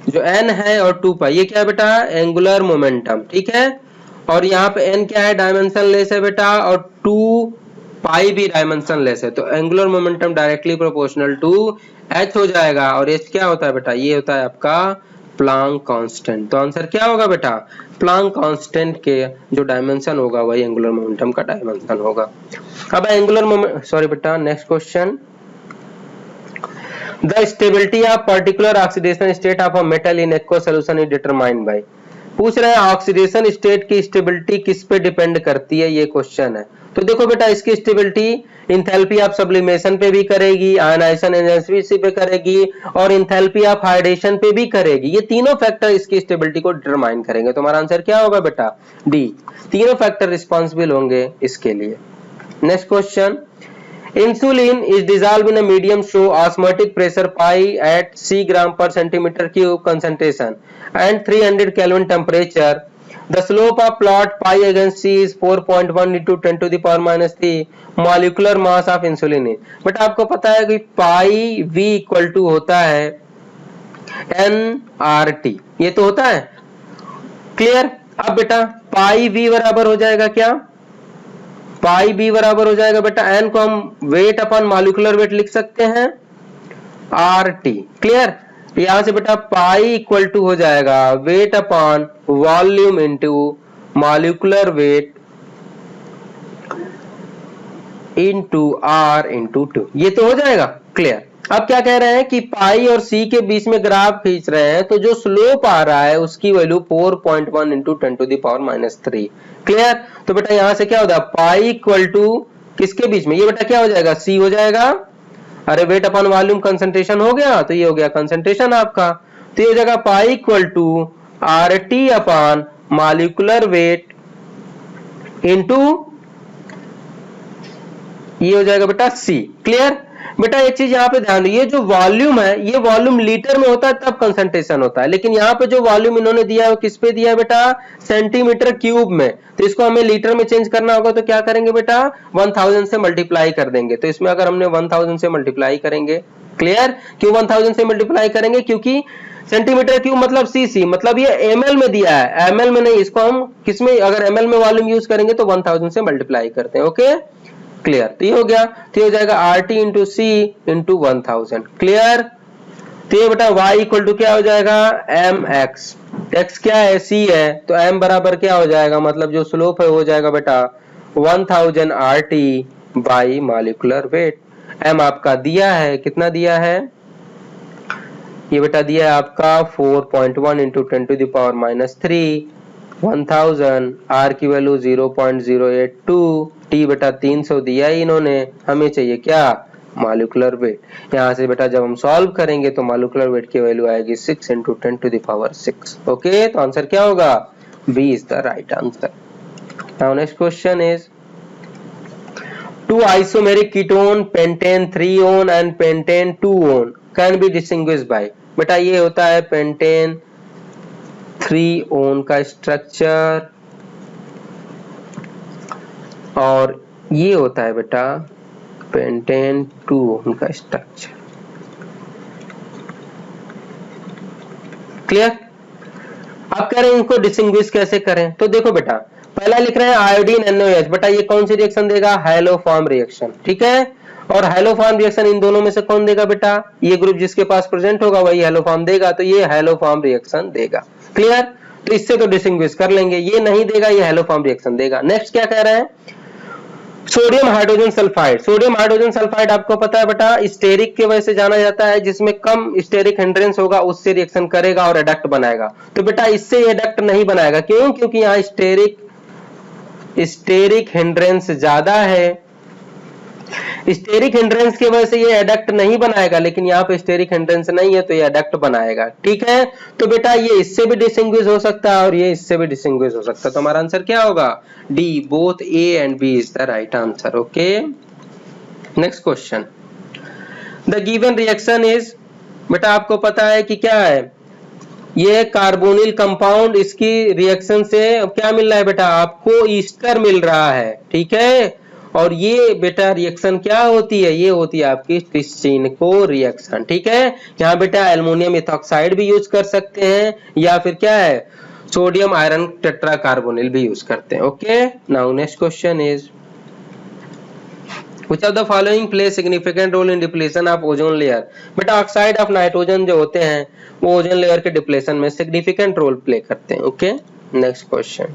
जो n है और 2 पाई, ये क्या है बेटा, एंगुलर मोमेंटम। ठीक है, और यहाँ पे n क्या है, डायमेंशन लेस है बेटा, और 2 पाई भी डायमेंशन लेस है, तो angular momentum directly proportional to h हो जाएगा। और h क्या होता है बेटा, ये होता है आपका प्लांक कांस्टेंट। तो आंसर क्या होगा बेटा, प्लांक कांस्टेंट के जो डायमेंशन होगा वही एंगुलर मोमेंटम का डायमेंशन होगा। अब एंगुलर मोमेंट, सॉरी बेटा next question, the stability of particular oxidation state of a metal in aqueous solution is determined by. पूछ रहे हैं ऑक्सीडेशन स्टेट की स्टेबिलिटी किस पे डिपेंड करती है, ये क्वेश्चन है। तो देखो बेटा इसकी स्टेबिलिटी इंथैल्पी ऑफ सब्लिमेशन पे भी करेगी, आयनाइजेशन एनर्जी पे करेगी और इंथैल्पी ऑफ हाइड्रेशन पे भी करेगी। ये तीनों फैक्टर इसकी स्टेबिलिटी को डिटरमाइन करेंगे। तो हमारा आंसर क्या होगा बेटा, डी, तीनों फैक्टर रिस्पॉन्सिबल होंगे इसके लिए। Next question, insulin is dissolved in a medium show osmotic pressure pi at c gram per centimeter cube concentration and 300 Kelvin temperature. The slope of plot pi against c is 4.1 into 10 to the power minus 3 molecular mass of insulin is। But आपको पता है कि पाई v equal to होता है nRT, ये तो होता है क्लियर। अब बेटा पाई v बराबर हो जाएगा क्या, पाई बी बराबर हो जाएगा बेटा, एन को हम वेट अपॉन मॉलिक्यूलर वेट लिख सकते हैं आर टी। क्लियर, यहां से बेटा पाई इक्वल टू हो जाएगा weight upon volume into molecular weight into R into 2, ये तो हो जाएगा क्लियर। अब क्या कह रहे हैं कि पाई और सी के बीच में ग्राफ खींच रहे हैं, तो जो स्लोप आ रहा है उसकी value 4.1 into 10 to the power minus 3। Clear, तो बेटा यहां से क्या होता है, पाई इक्वल टू किसके बीच में, ये बेटा क्या हो जाएगा, सी हो जाएगा। अरे वेट अपॉन वॉल्यूम कंसंट्रेशन हो गया, तो ये हो गया कंसंट्रेशन आपका, तो ये हो जाएगा pi equal to R T upon molecular weight into, ये हो जाएगा बेटा सी। क्लियर, बेटा एक चीज यहाँ पे ध्यान दो, ये जो वॉल्यूम है ये वॉल्यूम लीटर में होता है तब कंसंट्रेशन होता है, लेकिन यहाँ पे जो वॉल्यूम इन्होंने दिया है वो किस पे दिया है बेटा, सेंटीमीटर क्यूब में। तो इसको हमें लीटर में चेंज करना होगा, तो क्या करेंगे बेटा 1000 से मल्टीप्लाई कर देंगे। तो इसमें अगर हमने 1000 से मल्टीप्लाई करेंगे, क्लियर, क्यों 1000 से मल्टीप्लाई करेंगे, क्योंकि सेंटीमीटर क्यूब मतलब सीसी, मतलब ये एमएल में दिया है, एमएल में नहीं। इसको हम किसमें, अगर एमएल में वॉल्यूम यूज करेंगे तो 1000 से मल्टीप्लाई करते हैं। ओके क्लियर, तो ये हो गया, तो ये हो जाएगा RT इंटू सी इंटू 1000। क्लियर, तो ये बेटा y इक्वल टू क्या हो जाएगा, mx, x क्या है, c है, तो m बराबर क्या हो जाएगा, मतलब जो स्लोप है वो हो जाएगा बेटा 1000 RT by molecular weight. m आपका दिया है, कितना दिया है, ये बेटा दिया है आपका 4.1 इंटू 10⁻³ 1000, r की वैल्यू 0.082, t बेटा 300 दिया ही इन्होंने, हमें चाहिए क्या, मॉलिक्यूलर वेट। यहाँ से बेटा जब हम सॉल्व करेंगे तो मॉलिक्यूलर वेट की वैल्यू आएगी 6 इंटू 10⁻6। ओके, तो आंसर क्या होगा, B is the right answer. Now next question is, two isomeric ketone pentane 3 on and pentane 2 on can be distinguished by. बेटा ये होता है पेंटेन 3 on का स्ट्रक्चर, और ये होता है बेटा पेंटेन 2 on का स्ट्रक्चर। क्लियर, अब कह रहे हैं इनको डिस्टिंग्विश कैसे करें, तो देखो बेटा पहला लिख रहे हैं आयोडीन NaOH, बेटा ये कौन सी रिएक्शन देगा, हैलोफॉर्म रिएक्शन, ठीक है, और हैलोफॉर्म रिएक्शन इन दोनों में से कौन देगा बेटा, ये ग्रुप जिसके पास प्रेजेंट होगा वही हैलोफॉर्म देगा, तो ये हैलोफॉर्म रिएक्शन देगा। क्लियर, तो इससे तो डिस्टिंग्विश कर लेंगे, ये नहीं देगा, ये हैलोफॉर्म रिएक्शन देगा। नेक्स्ट क्या कह रहे हैं, sodium hydrogen sulphide. Sodium hydrogen sulphide आपको पता है बेटा स्टेरिक के वजह से जाना जाता है, जिसमें कम स्टेरिक हिंड्रेंस होगा उससे रिएक्शन करेगा और एडक्ट बनाएगा। तो बेटा इससे एडक्ट नहीं बनाएगा, क्यों, क्योंकि यहाँ स्टेरिक हिंड्रेंस ज्यादा है, स्टेरिक हिंड्रेंस की वजह से ये एडक्ट नहीं बनाएगा, लेकिन यहाँ पे स्टेरिक हिंड्रेंस नहीं है तो ये एडक्ट बनाएगा। ठीक है, तो बेटा ये इससे भी डिस्टिंग्विश हो सकता है और ये इससे भी डिस्टिंग्विश हो सकता है, तो हमारा आंसर क्या होगा, D, both A and B is the right answer. Okay, next question, the given reaction is, बेटा आपको पता है कि क्या है, ये कार्बोनिल कंपाउंड, इसकी रिएक्शन से क्या मिल रहा है बेटा, आपको ईस्टर मिल रहा है। ठीक है, और ये बेटा रिएक्शन क्या होती है, ये होती है आपकी टिस्चिनको रिएक्शन। ठीक है, यहाँ बेटा एल्युमिनियम इथॉक्साइड भी यूज कर सकते हैं, या फिर क्या है, सोडियम आयरन टेट्राकार्बोनिल भी यूज करते हैं। Okay, now next question is, Which of the following play significant role in depletion of ozone layer? बेटा ऑक्साइड ऑफ नाइट्रोजन जो होते हैं वो ओजोन लेयर के डिप्लेशन में सिग्निफिकेंट रोल प्ले करते हैं। Okay, next question,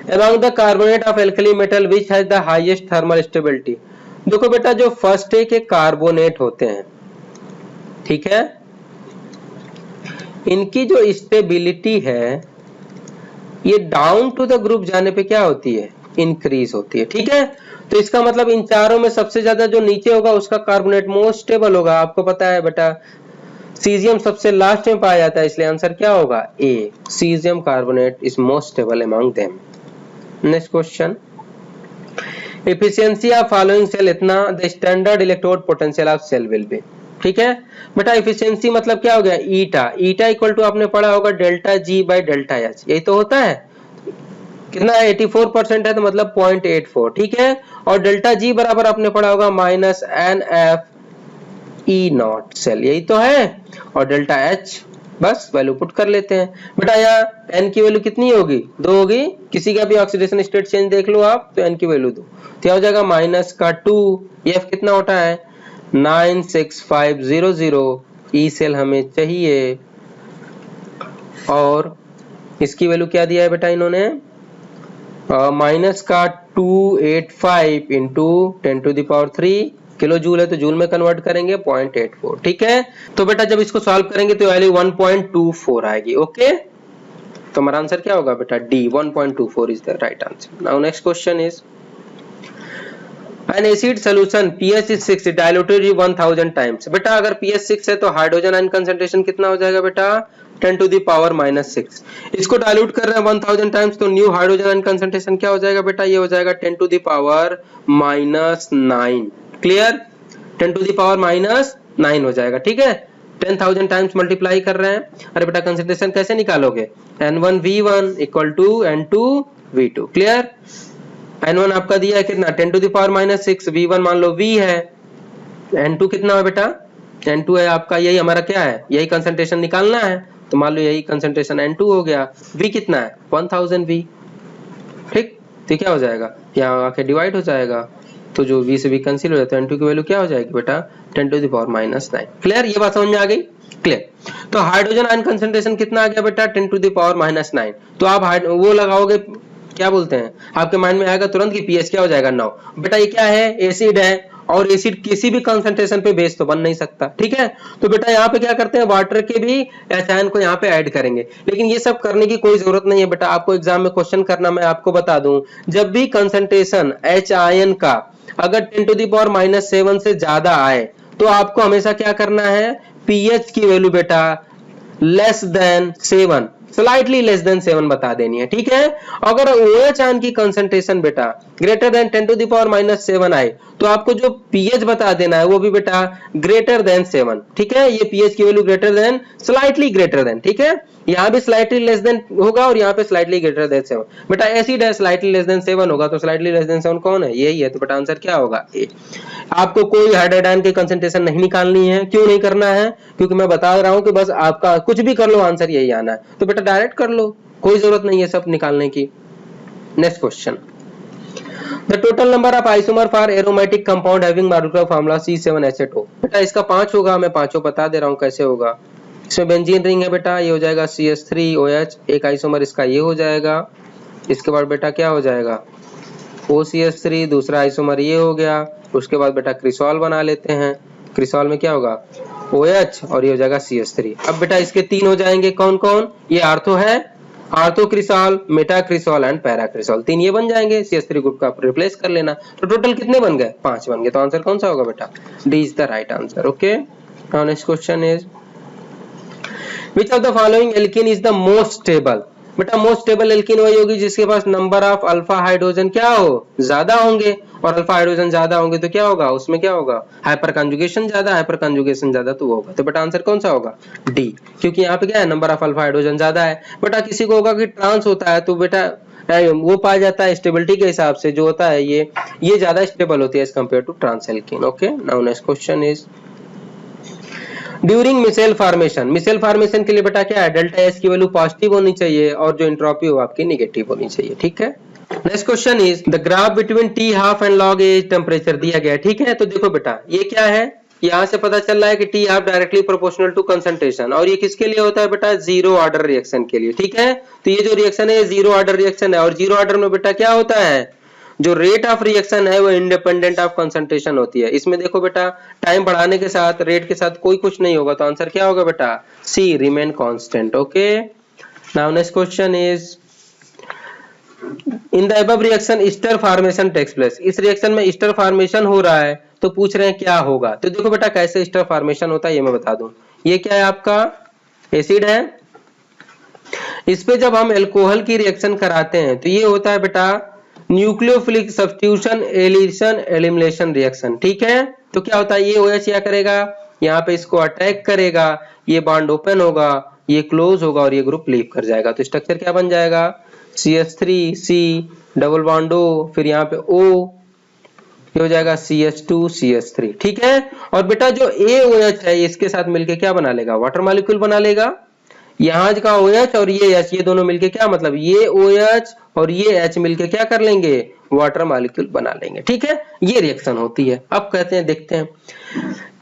Among the carbonate of alkali metal which has the highest thermal stability? देखो बेटा जो फर्स्ट है के कार्बोनेट होते हैं, ठीक है, इनकी जो स्टेबिलिटी है ये डाउन टू द ग्रुप जाने पे क्या होती है, इंक्रीज होती है। ठीक है, तो इसका मतलब इन चारों में सबसे ज्यादा जो नीचे होगा उसका कार्बोनेट मोस्ट स्टेबल होगा। आपको पता है बेटा सीजियम सबसे लास्ट में पाया जाता है, इसलिए आंसर क्या होगा, A, caesium carbonate is most stable among them. Next question, efficiency of following cell इतना the standard electrode potential of cell will be. ठीक है बेटा, एफिशिएंसी मतलब क्या हो गया, ईटा, ईटा इक्वल टू आपने पढ़ा होगा delta G by delta H, यही तो होता है, कितना है 84% है तो मतलब 0.84। ठीक है, और डेल्टा जी बराबर आपने पढ़ा होगा minus N F E not cell, यही तो है, और डेल्टा एच बस वैल्यू पुट कर लेते हैं। बेटा यहाँ एन की वैल्यू कितनी होगी, 2 होगी, किसी का भी ऑक्सीडेशन स्टेट चेंज देख लो आप, तो एन की वैल्यू 2, तो क्या हो जाएगा माइनस का 2, एफ कितना होता है 96500, ई सेल हमें चाहिए, और इसकी वैल्यू क्या दिया है बेटा इन्होंने, माइनस का 285 इंटू 10⁻³ किलो जूल है, तो जूल में कन्वर्ट करेंगे 0.84। ठीक है, तो बेटा जब इसको सॉल्व करेंगे तो वैल्यू 1.24 आएगी। ओके, तो हमारा आंसर क्या होगा बेटा, D, 1.24 is the right answer. Now next question is, N acid solution pH is 6 diluted 1000 times। बेटा अगर pH 6 है तो हाइड्रोजन आयन कंसंट्रेशन कितना हो जाएगा बेटा, 10⁻⁻6। इसको डाइल्यूट कर रहे हैं 1000 टाइम्स, तो न्यू हाइड्रोजन आयन कंसंट्रेशन क्या हो जाएगा बेटा, ये हो जाएगा 10⁻⁻9। क्लियर, 10 टू द पावर -9 हो जाएगा, ठीक है। 10,000 टाइम्स मल्टीप्लाई कर रहे हैं। अरे बेटा कंसंट्रेशन कैसे निकालोगे, N1V1 equal to N2V2, clear. N1 आपका दिया है कितना 10 टू द पावर -6, V1 मान लो V है, N2 कितना है बेटा, N2 है आपका, यही हमारा क्या है, यही कंसंट्रेशन निकालना है, तो मान लो यही कंसंट्रेशन N2 हो गया। V कितना है 1000 V, ठीक। तो क्या हो जाएगा, यहाँ आके डिवाइड हो जाएगा, तो जो V से V कैंसिल हो जाता है, N2 की वैल्यू क्या हो जाएगी बेटा 10 टू द पावर -9, क्लियर। ये बात समझ में आ गई, क्लियर। तो हाइड्रोजन आयन कंसंट्रेशन कितना आ गया बेटा 10 टू द पावर -9। तो आप वो लगाओगे, क्या बोलते हैं, आपके माइंड में आएगा तुरंत कि पीएच क्या हो जाएगा 9। बेटा ये क्या है, एसिड है, और एसिड किसी भी कंसंट्रेशन पे बेस तो बन नहीं सकता, ठीक है। तो बेटा यहाँ पे क्या करते हैं, वाटर के भी एच आयन को यहाँ पे ऐड करेंगे, लेकिन ये सब करने की कोई जरूरत नहीं है बेटा। आपको एग्जाम में क्वेश्चन करना, मैं आपको बता दूं, जब भी कंसंट्रेशन एच आयन का अगर 10 टू द पावर -7 से ज्यादा आए, तो आपको हमेशा क्या करना है, पीएच की वैल्यू बेटा less than 7, slightly less than 7 बता देनी है, ठीक है। अगर OH आयन की कंसंट्रेशन बेटा greater than 10 to the power -7 आए, तो आपको जो पीएच बता देना है वो भी बेटा ग्रेटर देन 7, ठीक है। ये पीएच की value greater than, slightly greater than, ठीक है। यहाँ भी स्लाइटली लेस देन होगा और यहाँ पे स्लाइटली ग्रेटर देन 7। बेटा एसिड है, स्लाइटली लेस देन 7 होगा, तो स्लाइटली लेस देन 7 कौन है, यही है। तो बेटा आंसर क्या होगा, ए। आपको कोई हाइड्रोजन आयन की कंसंट्रेशन नहीं निकालनी है, क्यों नहीं करना है, क्योंकि मैं बता रहा हूं कि बस आपका कुछ भी कर लो आंसर यही आना है, तो बेटा डायरेक्ट कर लो, कोई जरूरत नहीं है सब निकालने की। Next question, the total number of isomer for aromatic compound having molecular formula C7H8O। बेटा इसका 5 होगा, मैं पांचों बता दे रहा हूं कैसे होगा। इसमें बेंजीन रिंग है बेटा, ये हो जाएगा CH3OH, एक आइसोमर इसका ये हो जाएगा। इसके बाद बेटा क्या हो जाएगा, OCH3, दूसरा आइसोमर ये हो गया। उसके बाद बेटा क्रिसॉल बना लेते हैं, क्रिसॉल में क्या होगा OH और ये हो जाएगा CH3। अब बेटा इसके 3 हो जाएंगे, कौन कौन, ये आर्थो है, आर्थो क्रिसॉल, मेटा क्रिसॉल एंड पैरा क्रिसॉल, 3 ये बन जाएंगे। CH3 ग्रुप का रिप्लेस कर लेना, तो टोटल कितने बन गए, 5 बन गए। तो आंसर कौन सा होगा बेटा, D is the right answer, okay. Now next question is, which of the following alkene is the most stable. बेटा मोस्ट स्टेबल एल्कीन वही होगी जिसके पास नंबर ऑफ अल्फा हाइड्रोजन क्या हो, ज्यादा होंगे, और अल्फा हाइड्रोजन ज्यादा होंगे तो क्या होगा, उसमें क्या होगा, हाइपर कंजुगेशन ज्यादा, हाइपर कंजुगेशन ज्यादा तो वो होगा। तो बेटा आंसर कौन सा होगा, डी, क्योंकि यहाँ पे क्या है, नंबर ऑफ अल्फा हाइड्रोजन ज्यादा है। बेटा किसी को होगा कि ट्रांस होता है, तो बेटा वो पाया जाता है स्टेबिलिटी के हिसाब से जो होता है, ये ज्यादा स्टेबल होती है as compare to trans alkene, okay. Now next question is, during micelle formation, micelle formation के लिए बेटा क्या है, डेल्टा एस की वैल्यू पॉजिटिव होनी चाहिए और जो एंट्रोपी हो आपकी नेगेटिव होनी चाहिए, ठीक है। Next question is, the graph between T half and log as temperature दिया गया है, ठीक है। तो देखो बेटा ये क्या है, यहाँ से पता चल रहा है कि T half directly proportional to concentration, और ये किसके लिए होता है बेटा, जीरो ऑर्डर रिएक्शन के लिए, ठीक है। तो ये जो रिएक्शन है ये जीरो ऑर्डर रिएक्शन है, और जीरो ऑर्डर में बेटा क्या होता है, जो रेट ऑफ रिएक्शन है वो इंडिपेंडेंट ऑफ कंसंट्रेशन होती है। इसमें देखो बेटा टाइम बढ़ाने के साथ, रेट के साथ कोई कुछ नहीं होगा, तो आंसर क्या होगा बेटा, C, remain constant, okay. Now next question is, in the above reaction ester formation takes place, इस रिएक्शन में ईस्टर फॉर्मेशन हो रहा है, तो पूछ रहे हैं क्या होगा। तो देखो बेटा कैसे ईस्टर फॉर्मेशन होता है ये मैं बता दूं। ये क्या है, आपका एसिड है, इस पे जब हम अल्कोहल की रिएक्शन कराते हैं तो ये होता है बेटा न्यूक्लियोफिलिक सब्स्टिट्यूशन एलिशन एलिमिनेशन रिएक्शन, ठीक है। तो क्या होता है, ये OH क्या करेगा, यहाँ पे इसको अटैक करेगा, ये बॉन्ड ओपन होगा, ये क्लोज होगा और ये ग्रुप लीव कर जाएगा। तो स्ट्रक्चर क्या बन जाएगा, CH3C डबल बॉन्ड O, फिर यहाँ पे O, ये हो जाएगा CH2CH3, ठीक है। और बेटा जो AOH है इसके साथ मिलके क्या बना लेगा, वाटर मॉलिक्यूल बना लेगा। यहाँ का OH और ये H, ये दोनों मिलके क्या मतलब, ये OH और ये H मिलके क्या कर लेंगे, वाटर मॉलिक्यूल बना लेंगे, ठीक है। ये रिएक्शन होती है। अब कहते हैं, देखते हैं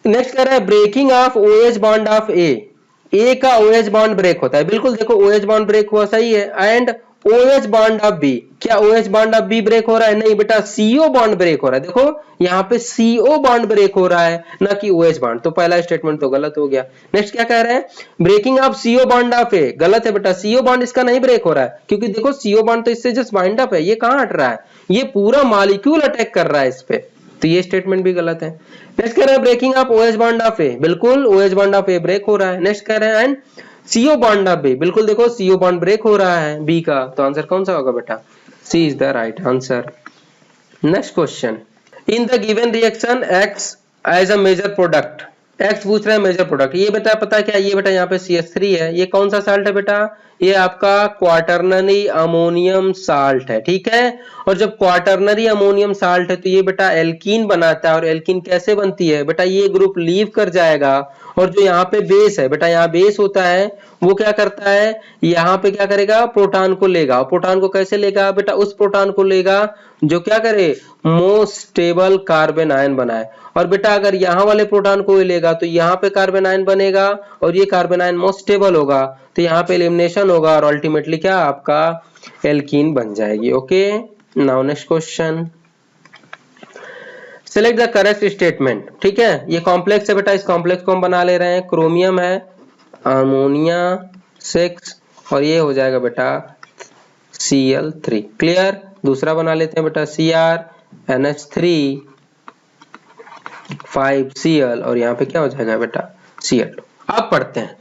नेक्स्ट कर रहा है, breaking of OH bond of A का OH बॉन्ड ब्रेक होता है, बिल्कुल देखो OH बॉन्ड ब्रेक हुआ, सही है। And OH bond of B, क्या OH bond of B break हो रहा है, नहीं बेटा CO बॉन्ड ब्रेक हो रहा है। देखो यहाँ पे CO बॉन्ड ब्रेक हो रहा है, ना कि OH बॉन्ड, तो पहला स्टेटमेंट तो गलत हो गया। नेक्स्ट क्या कह रहे हैं, breaking of CO bond of A, गलत है बेटा, CO बॉन्ड इसका नहीं ब्रेक हो रहा है, क्योंकि देखो CO बॉन्ड तो इससे जस्ट बाइंड अप है, ये कहाँ हट रहा है, ये पूरा मॉलिक्यूल अटैक कर रहा है इस पे, तो ये स्टेटमेंट भी गलत है। नेक्स्ट कह रहे हैं breaking of OH bond of A, बिल्कुल OH bond of A break हो रहा है। नेक्स्ट कह रहे हैं and CO bond of B, बिल्कुल देखो CO बॉन्ड ब्रेक हो रहा है B का, तो आंसर कौन सा होगा बेटा, C is the right answer. Next question, in the given reaction X as a major product, X पूछ रहा है मेजर प्रोडक्ट। ये बेटा पता है क्या, ये बेटा यहाँ पे CH3 है, ये कौन सा साल्ट है बेटा, ये आपका क्वाटरनरी अमोनियम साल्ट है, ठीक है। और जब क्वाटरनरी अमोनियम साल्ट है तो ये बेटा एल्कीन बनाता है, और एल्कीन कैसे बनती है बेटा, ये ग्रुप लीव कर जाएगा, और जो यहाँ पे बेस है बेटा, यहाँ बेस होता है, वो क्या करता है, यहाँ पे क्या करेगा, प्रोटॉन को लेगा। प्रोटॉन को कैसे लेगा बेटा, उस प्रोटॉन को लेगा जो क्या करे, मोस्ट स्टेबल कार्बन आयन बनाए। और बेटा अगर यहाँ वाले प्रोटॉन को लेगा तो यहाँ पे कार्बन आयन बनेगा, और ये कार्बन आयन मोस्ट स्टेबल होगा, तो यहाँ पे एलिमिनेशन होगा, और अल्टीमेटली क्या आपका एल्कीन बन जाएगी। Okay, now next question, select the correct statement. ठीक है, ये कॉम्प्लेक्स है बेटा, इस कॉम्प्लेक्स को हम बना ले रहे हैं, क्रोमियम है, अमोनिया 6, और ये हो जाएगा बेटा Cl3। क्लियर, दूसरा बना लेते हैं बेटा, CrNH3 5Cl, और यहाँ पे क्या हो जाएगा बेटा Cl2। अब पढ़ते हैं,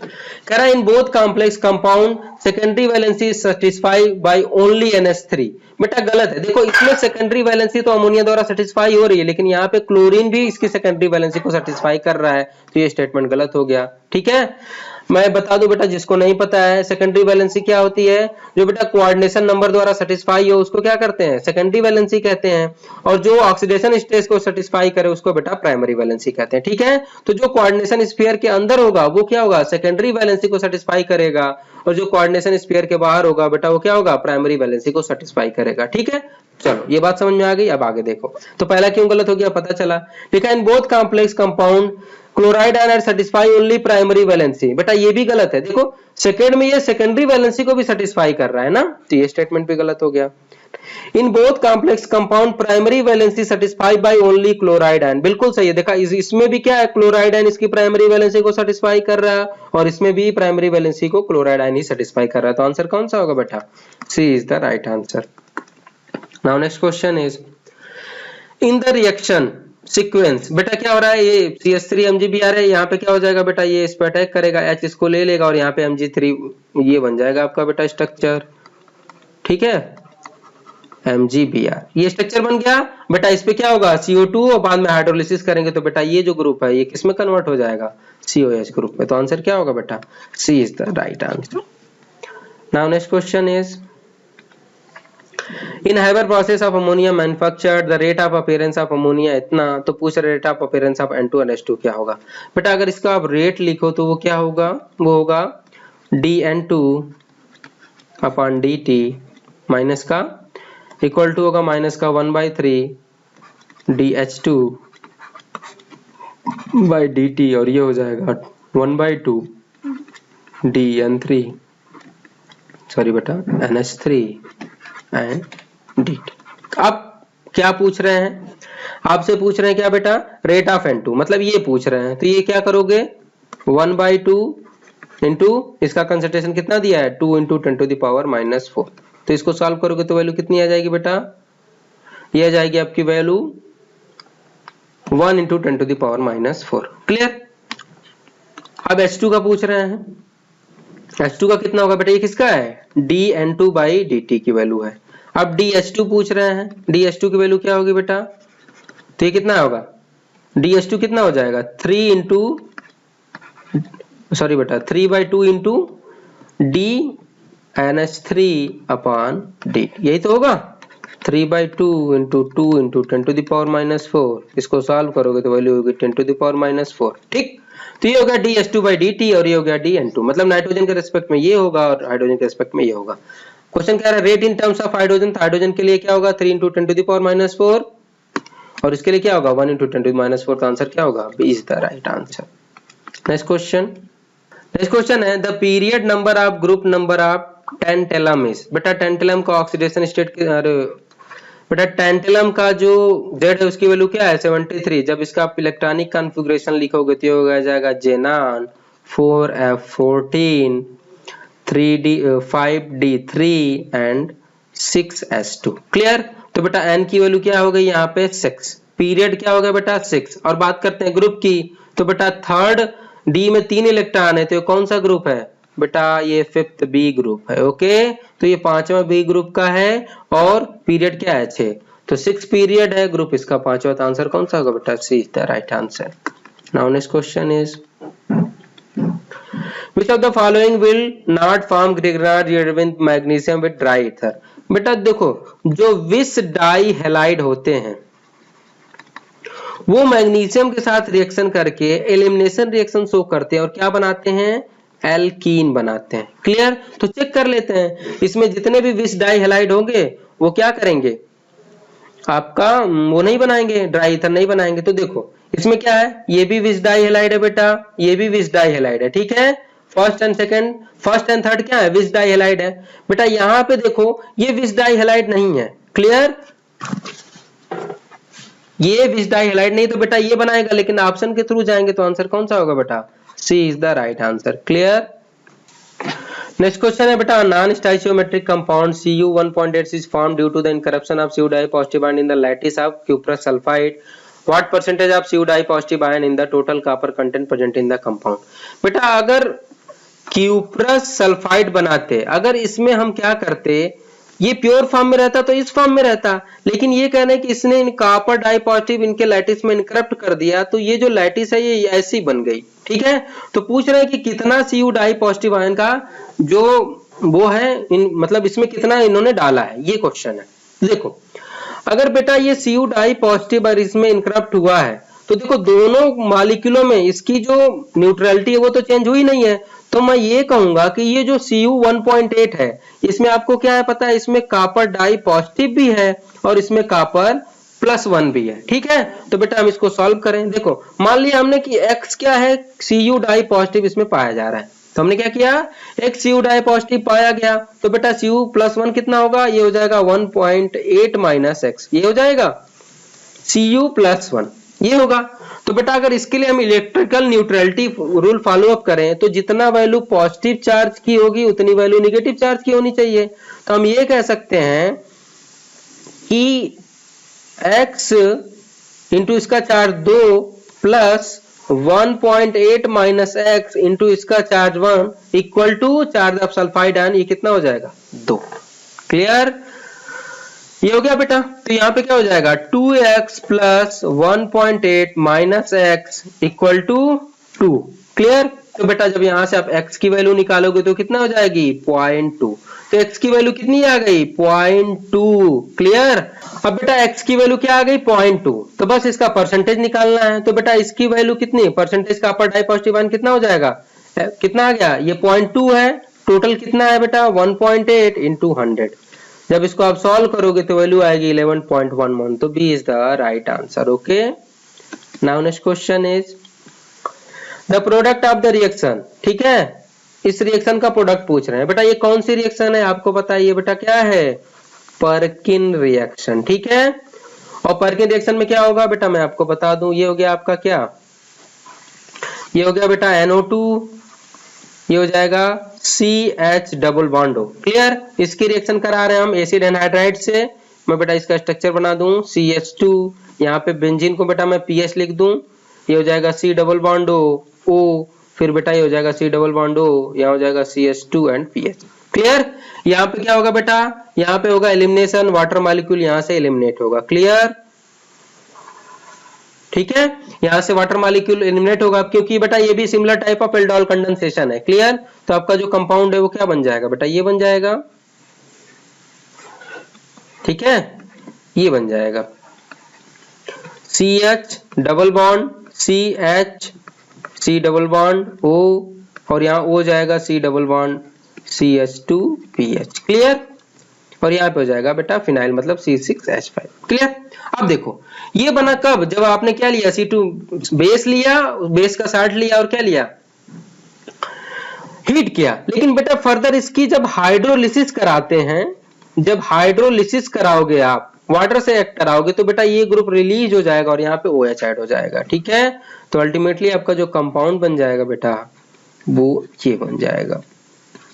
कह रहा है इन both complex compound secondary valency satisfied by only NH3। बेटा गलत है, देखो इसमें सेकेंडरी वैलेंसी तो अमोनिया द्वारा सेटिस्फाई हो रही है, लेकिन यहाँ पे क्लोरीन भी इसकी सेकेंडरी वैलेंसी को सेटिस्फाई कर रहा है, तो ये स्टेटमेंट गलत हो गया। ठीक है, मैं बता दूं बेटा जिसको नहीं पता है, सेकेंडरी वैलेंसी क्या होती है, जो बेटा कोऑर्डिनेशन नंबर द्वारा सेटिस्फाई हो उसको क्या करते हैं, सेकेंडरी वैलेंसी कहते हैं, और जो ऑक्सीडेशन स्टेज को सेटिस्फाई करे उसको बेटा प्राइमरी वैलेंसी कहते हैं। ठीक है, तो जो कोऑर्डिनेशन स्फीयर के अंदर होगा वो क्या होगा, सेकेंडरी वैलेंसी को सेटिस्फाई करेगा, और जो कोऑर्डिनेशन स्फीयर के बाहर होगा बेटा वो क्या होगा, प्राइमरी वैलेंसी को सेटिस्फाई करेगा। ठीक है, चलो ये बात समझ में आ गई। अब आगे देखो, तो पहला क्यों गलत हो गया पता चला। देखा, इन both complex compound chloride ion satisfy only primary valency, बेटा ये भी गलत है, देखो सेकेंड में ये सेकेंडरी वैलेंसी को भी सेटिस्फाई कर रहा है ना, तो ये स्टेटमेंट भी गलत हो गया। In both complex compound primary valency satisfied by only chloride ion, बिल्कुल सही है। देखा इसमें भी क्या है, क्लोराइड आयन इसकी प्राइमरी वैलेंसी को सेटिस्फाई कर रहा है, और इसमें भी प्राइमरी वैलेंसी को क्लोराइड आयन ही सेटिस्फाई कर रहा है, तो आंसर कौन सा होगा बेटा, C is the right answer. Now next question is, in the reaction sequence, बेटा क्या हो रहा है, ये CH3 MgBr है, यहाँ पे क्या हो जाएगा बेटा, ये इस पे अटैक करेगा, H इसको ले लेगा, और यहाँ पे Mg3 ये बन जाएगा आपका बेटा स्ट्रक्चर। ठीक है, MgBr ये स्ट्रक्चर बन गया बेटा, इस पे क्या होगा CO2, और बाद में हाइड्रोलिसिस करेंगे तो बेटा ये जो ग्रुप है ये किस में कन्वर्ट हो जाएगा, COH ग्रुप में, तो आंसर क्या होगा बेटा, C is the right answer. Now next question is, in Haber process of ammonia manufactured the rate of appearance of ammonia इतना, तो पूछ रहे rate of appearance of N2NH2 क्या होगा। बेटा अगर इसका आप रेट लिखो तो वो क्या होगा, वो होगा dN2 अपॉन dt माइनस का इक्वल टू होगा माइनस का 1/3 dH2 बाई dt, और ये हो जाएगा 1/2 dN3 सॉरी बेटा NH3 एंड dt। अब क्या पूछ रहे हैं, आपसे पूछ रहे हैं क्या बेटा, रेट ऑफ N2, मतलब ये पूछ रहे हैं, तो ये क्या करोगे 1/2 इंटू इसका कंसंट्रेशन कितना दिया है 2 इंटू 10⁻⁻⁴, तो इसको सॉल्व करोगे तो वैल्यू कितनी आ जाएगी बेटा, ये आ जाएगी आपकी वैल्यू 1 इंटू 10⁻⁻⁴। क्लियर। अब H2 का पूछ रहे हैं, H2 का कितना होगा बेटा, ये किसका है dN2 बाई dt की वैल्यू है। अब dH2 पूछ रहे हैं, dH2 की वैल्यू क्या होगी बेटा, तो ये कितना होगा, dH2 कितना हो जाएगा 3 इंटू सॉरी बेटा 3/2 इंटू dNH3 अपॉन dt, यही तो होगा 3/2 इंटू 2 इंटू 10⁻⁴, इसको सॉल्व करोगे तो वैल्यू होगी 10⁻⁴। ठीक, तो ये हो गया dH2 बाई dt, और ये हो गया dN2, मतलब नाइट्रोजन के रेस्पेक्ट में ये होगा और हाइड्रोजन के रेस्पेक्ट में ये होगा। क्वेश्चन कह रहा है rate in terms of hydrogen, तो हाइड्रोजन के लिए क्या होगा 3 इंटू 10⁻⁴, और इसके लिए क्या होगा 1 इंटू 10⁻⁴, तो आंसर क्या होगा, B is the right answer. Next question है the period number of group number of tantalum is, बेटा टेंटेलम का ऑक्सीडेशन स्टेट बेटा टेंटेलम का जो Z है उसकी वैल्यू क्या है 73, जब इसका आप इलेक्ट्रॉनिक कॉन्फ़िगरेशन लिखोगे तो ये हो जाएगा जेनान 4F14 3D 5D3 and 6S2। Clear, तो बेटा N की वैल्यू क्या हो गई यहाँ पे 6, पीरियड क्या हो गया बेटा 6, और बात करते हैं ग्रुप की, तो बेटा थर्ड D में 3 इलेक्ट्रॉन है, तो कौन सा ग्रुप है बेटा, ये 5th B ग्रुप है। ओके, तो ये 5वां B ग्रुप का है, और पीरियड क्या है 6, तो 6 पीरियड है ग्रुप इसका पांचवा, तो आंसर कौन सा होगा बेटा? C is the right answer. Now next question is which of the following will not form grignard with magnesium with dry ether? बेटा देखो, जो विस डाई हैलाइड होते हैं वो मैग्नीशियम के साथ रिएक्शन करके एलिमिनेशन रिएक्शन शो करते हैं और क्या बनाते हैं? एल्कीन बनाते हैं। क्लियर? तो चेक कर लेते हैं, इसमें जितने भी विस डाई हैलाइड होंगे वो क्या करेंगे? आपका वो नहीं बनाएंगे, ड्राई ईथर नहीं बनाएंगे। तो देखो इसमें क्या है, ये भी विस डाई हैलाइड है बेटा, ये भी विस डाई हैलाइड है, ठीक है। First and second, first and third क्या है? विस डाई हैलाइड है। बेटा यहाँ पे देखो ये विस डाई हैलाइड नहीं है। क्लियर? ये विस डाई हैलाइड नहीं, तो बेटा ये बनाएगा, लेकिन ऑप्शन के थ्रू जाएंगे तो आंसर कौन सा होगा बेटा? C is the right answer. Clear? Next question है बेटा, non stoichiometric compound Cu1.8 is formed due to the incorruption of Cu dye positive ion in the lattice of cuprous sulfide. What percentage of Cu dye positive ion in the total copper content present in the compound? बेटा अगर cuprous sulphide बनाते, अगर इसमें हम क्या करते, ये pure form में रहता तो इस फॉर्म में रहता, लेकिन ये कहना है कि इसने इन कॉपर डाई पॉजिटिव इनके लैटिस में इनकरप्ट कर दिया, तो ये जो लैटिस है ये ऐसी बन गई। ठीक है, तो पूछ रहे हैं कि कितना Cu डाई पॉजिटिव आयन का जो वो है मतलब इसमें कितना इन्होंने डाला है, ये क्वेश्चन है। देखो अगर बेटा ये Cu डाई पॉजिटिव और इसमें इनकरप्ट हुआ है तो देखो दोनों मॉलिक्यूलों में इसकी जो न्यूट्रलिटी है वो तो चेंज हुई नहीं है, तो मैं ये कहूंगा कि ये जो Cu1.8 है इसमें आपको क्या है पता है, इसमें कॉपर डाई पॉजिटिव भी है और इसमें कॉपर +1 भी है। ठीक है, तो बेटा हम इसको सॉल्व करें। देखो मान लिया हमने कि X क्या है, Cu डाई पॉजिटिव इसमें पाया जा रहा है, तो हमने क्या किया, एक Cu डाई पॉजिटिव पाया गया, तो बेटा Cu+1 कितना होगा, ये हो जाएगा 1.8 - X, ये हो जाएगा Cu+1, ये होगा। तो बेटा अगर इसके लिए हम electrical neutrality rule follow up करें तो जितना वैल्यू पॉजिटिव चार्ज की होगी उतनी वैल्यू नेगेटिव चार्ज की होनी चाहिए। तो हम ये कह सकते हैं कि x इंटू इसका चार्ज 2 प्लस 1.8 - x इंटू इसका charge 1 equal to charge of sulphide ion, ये कितना हो जाएगा 2। क्लियर? ये हो गया बेटा, तो यहाँ पे क्या हो जाएगा 2x plus 1.8 - x equal to 2। Clear? तो बेटा जब यहाँ से आप x की वैल्यू निकालोगे तो कितना हो जाएगी 0.2, तो x की वैल्यू कितनी आ गई 0.2। क्लियर? अब बेटा x की वैल्यू क्या आ गई 0.2, तो बस इसका परसेंटेज निकालना है। तो बेटा इसकी वैल्यू कितनी, परसेंटेज का अपर डाई पॉजिटिव आयन कितना हो जाएगा, कितना आ गया, ये 0.2 है, टोटल कितना है बेटा 1.8 इंटू 100। जब इसको आप सॉल्व करोगे तो वैल्यू आएगी 11.11, तो B is the right answer. Okay, now next question is the product of the reaction. ठीक है, इस रिएक्शन का प्रोडक्ट पूछ रहे हैं। बेटा ये कौन सी रिएक्शन है आपको पता है, ये बेटा क्या है पर्किन रिएक्शन। ठीक है, और पर्किन रिएक्शन में क्या होगा बेटा मैं आपको बता दूं, ये हो गया आपका क्या, ये हो गया बेटा NO2, ये हो जाएगा CH डबल बॉन्ड हो। क्लियर? इसकी रिएक्शन करा रहे हैं हम एसिड एनहाइड्राइड से। मैं बेटा इसका स्ट्रक्चर बना दूं CH2, यहाँ पे बेंजीन को बेटा मैं PS लिख दूं, ये हो जाएगा C डबल बॉन्ड O, फिर बेटा ये हो जाएगा C डबल बॉन्ड O, यहाँ हो जाएगा CH2 एंड PS। क्लियर? यहाँ पे क्या होगा बेटा, यहाँ पे होगा एलिमिनेशन, वाटर मॉलिक्यूल यहाँ से एलिमिनेट होगा। क्लियर? ठीक है, यहां से वाटर मॉलिक्यूल एलिमिनेट होगा क्योंकि बेटा ये भी similar type of aldol condensation है। क्लियर? तो आपका जो कंपाउंड है वो क्या बन जाएगा बेटा, ये बन जाएगा। ठीक है, ये बन जाएगा CH double bond CH C double bond O, और यहाँ O जाएगा C double bond CH2 PH। Clear? और यहाँ पे हो जाएगा बेटा फिनाइल मतलब C6H5। क्लियर? अब देखो ये बना कब, जब आपने क्या लिया C2 बेस लिया, बेस का साल्ट लिया और क्या लिया, हीट किया। लेकिन बेटा फर्दर इसकी जब हाइड्रोलिसिस कराते हैं, जब हाइड्रोलिसिस कराओगे आप वाटर से एक्ट कराओगे तो बेटा ये ग्रुप रिलीज हो जाएगा और यहाँ पे OH ऐड हो जाएगा। ठीक है, तो अल्टीमेटली आपका जो कंपाउंड बन जाएगा बेटा वो ये बन जाएगा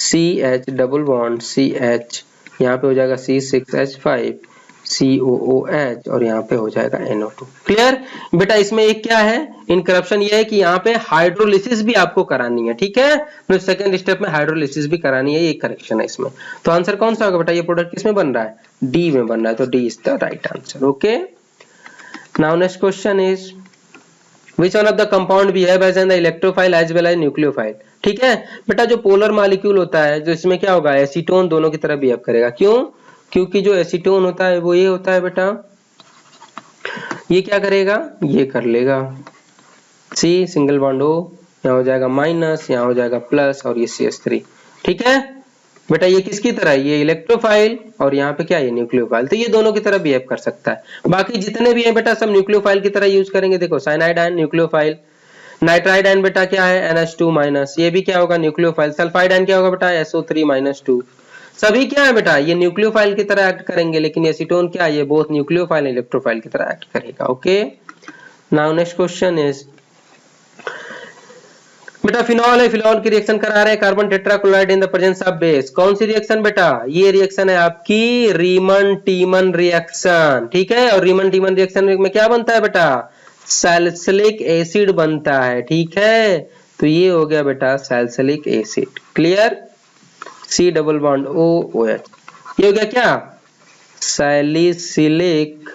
CH डबल बॉन्ड CH, यहाँ पे हो जाएगा C6H5 COOH और यहाँ पे हो जाएगा NO2। क्लियर बेटा? इसमें एक क्या है इनकरप्शन, ये है कि यहाँ पे हाइड्रोलिसिस भी आपको करानी है, ठीक है, तो सेकंड स्टेप में हाइड्रोलिसिस भी करानी है, ये करेक्शन है इसमें। तो आंसर कौन सा होगा बेटा? ये प्रोडक्ट किसमें बन रहा है? डी में बन रहा है, तो D is the right answer. Okay, now next question is which one of the compound behave as an electrophile as well as nucleophile। ठीक है बेटा, जो पोलर मॉलिक्यूल होता है, जो इसमें क्या होगा, एसीटोन दोनों की तरह बिहेव करेगा। क्यों? क्योंकि जो एसीटोन होता है वो ये होता है बेटा, ये क्या करेगा, ये कर लेगा सी सिंगल बॉन्ड O, यहाँ हो जाएगा माइनस, यहाँ हो जाएगा प्लस, और ये CH3। ठीक है बेटा, ये किसकी तरह है? ये इलेक्ट्रोफाइल, और यहाँ पे क्या है? न्यूक्लियोफाइल। तो ये दोनों की तरह बिहेव कर सकता है। बाकी जितने भी हैं बेटा सब न्यूक्लियोफाइल की तरह यूज करेंगे। देखो cyanide ion nucleophile, nitride ion बेटा क्या है? NH2 माइनस, ये भी क्या होगा? न्यूक्लियोफाइल। सल्फाइड आयन क्या होगा बेटा? SO3 minus 2। सभी क्या है बेटा? ये न्यूक्लियोफाइल की तरह एक्ट करेंगे, लेकिन एसीटोन क्या है? ये बोथ न्यूक्लियोफाइल इलेक्ट्रोफाइल की तरह एक्ट करेगा। Okay, now next question is बेटा, फिनॉल है, फिनॉल की रिएक्शन करा रहे हैं carbon tetrachloride in the presence of base. कौन सी रिएक्शन बेटा? ये रिएक्शन है आपकी रीमन टीमन रिएक्शन। ठीक है, और रीमन टीमन रिएक्शन में क्या बनता है बेटा? सैलिसिलिक एसिड बनता है। ठीक है, तो ये हो गया बेटा salicylic acid. Clear? C double bond OOH, ये हो गया क्या? Salicylic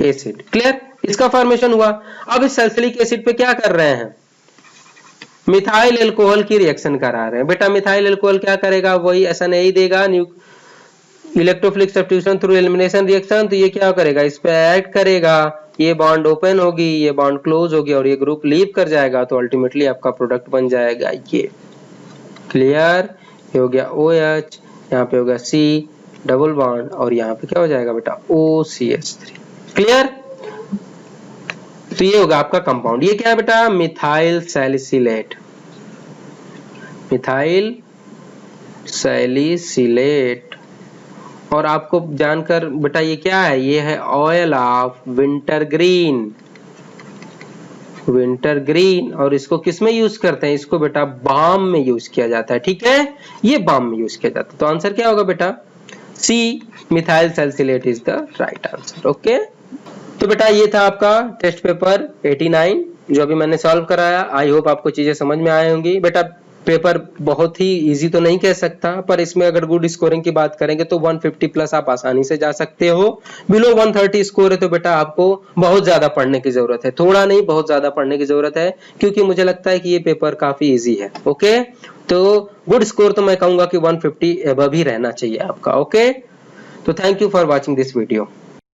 acid. क्लियर? इसका फॉर्मेशन हुआ। अब इस सैलिसिलिक एसिड पे क्या कर रहे हैं? मिथाइल एल्कोहल की रिएक्शन करा रहे हैं। बेटा मिथाइल एल्कोहल क्या करेगा? वही SN देगा, electrophilic substitution through elimination reaction. तो ये क्या करेगा? इस पे ऐड करेगा, ये बॉन्ड ओपन होगी, ये बॉन्ड क्लोज होगी, और ये ग्रुप लीव कर जाएगा। तो अल्टीमेटली आपका प्रोडक्ट बन जाएगा ये। क्लियर? ये हो गया OH, यहाँ पे हो गया C डबल बॉन्ड, और यहाँ पे क्या हो जाएगा बेटा? OCH3। क्लियर? तो ये होगा आपका कंपाउंड। ये क्या है बेटा? Methyl salicylate. Methyl salicylate. और आपको जानकर बेटा ये क्या है? ये है ऑयल ऑफ विंटरग्रीन। विंटरग्रीन, और इसको किस में यूज करते हैं? इसको बेटा बाम में यूज किया जाता है। ठीक है, ये बाम में यूज किया जाता है। तो आंसर क्या होगा बेटा? C methyl salicylate is the right answer. Okay, तो बेटा ये था आपका टेस्ट पेपर 89 जो अभी मैंने सॉल्व कराया। आई होप आपको चीजें समझ में आई होंगी। बेटा पेपर बहुत ही इजी तो नहीं कह सकता, पर इसमें अगर गुड स्कोरिंग की बात करेंगे तो 150 प्लस आप आसानी से जा सकते हो। बिलो 130 स्कोर है तो बेटा आपको बहुत ज्यादा पढ़ने की जरूरत है, थोड़ा नहीं बहुत ज्यादा पढ़ने की जरूरत है, क्योंकि मुझे लगता है कि ये पेपर काफी इजी है। ओके, तो गुड स्कोर तो मैं कहूंगा कि 150 एबव ही रहना चाहिए आपका। ओके, तो thank you for watching this video.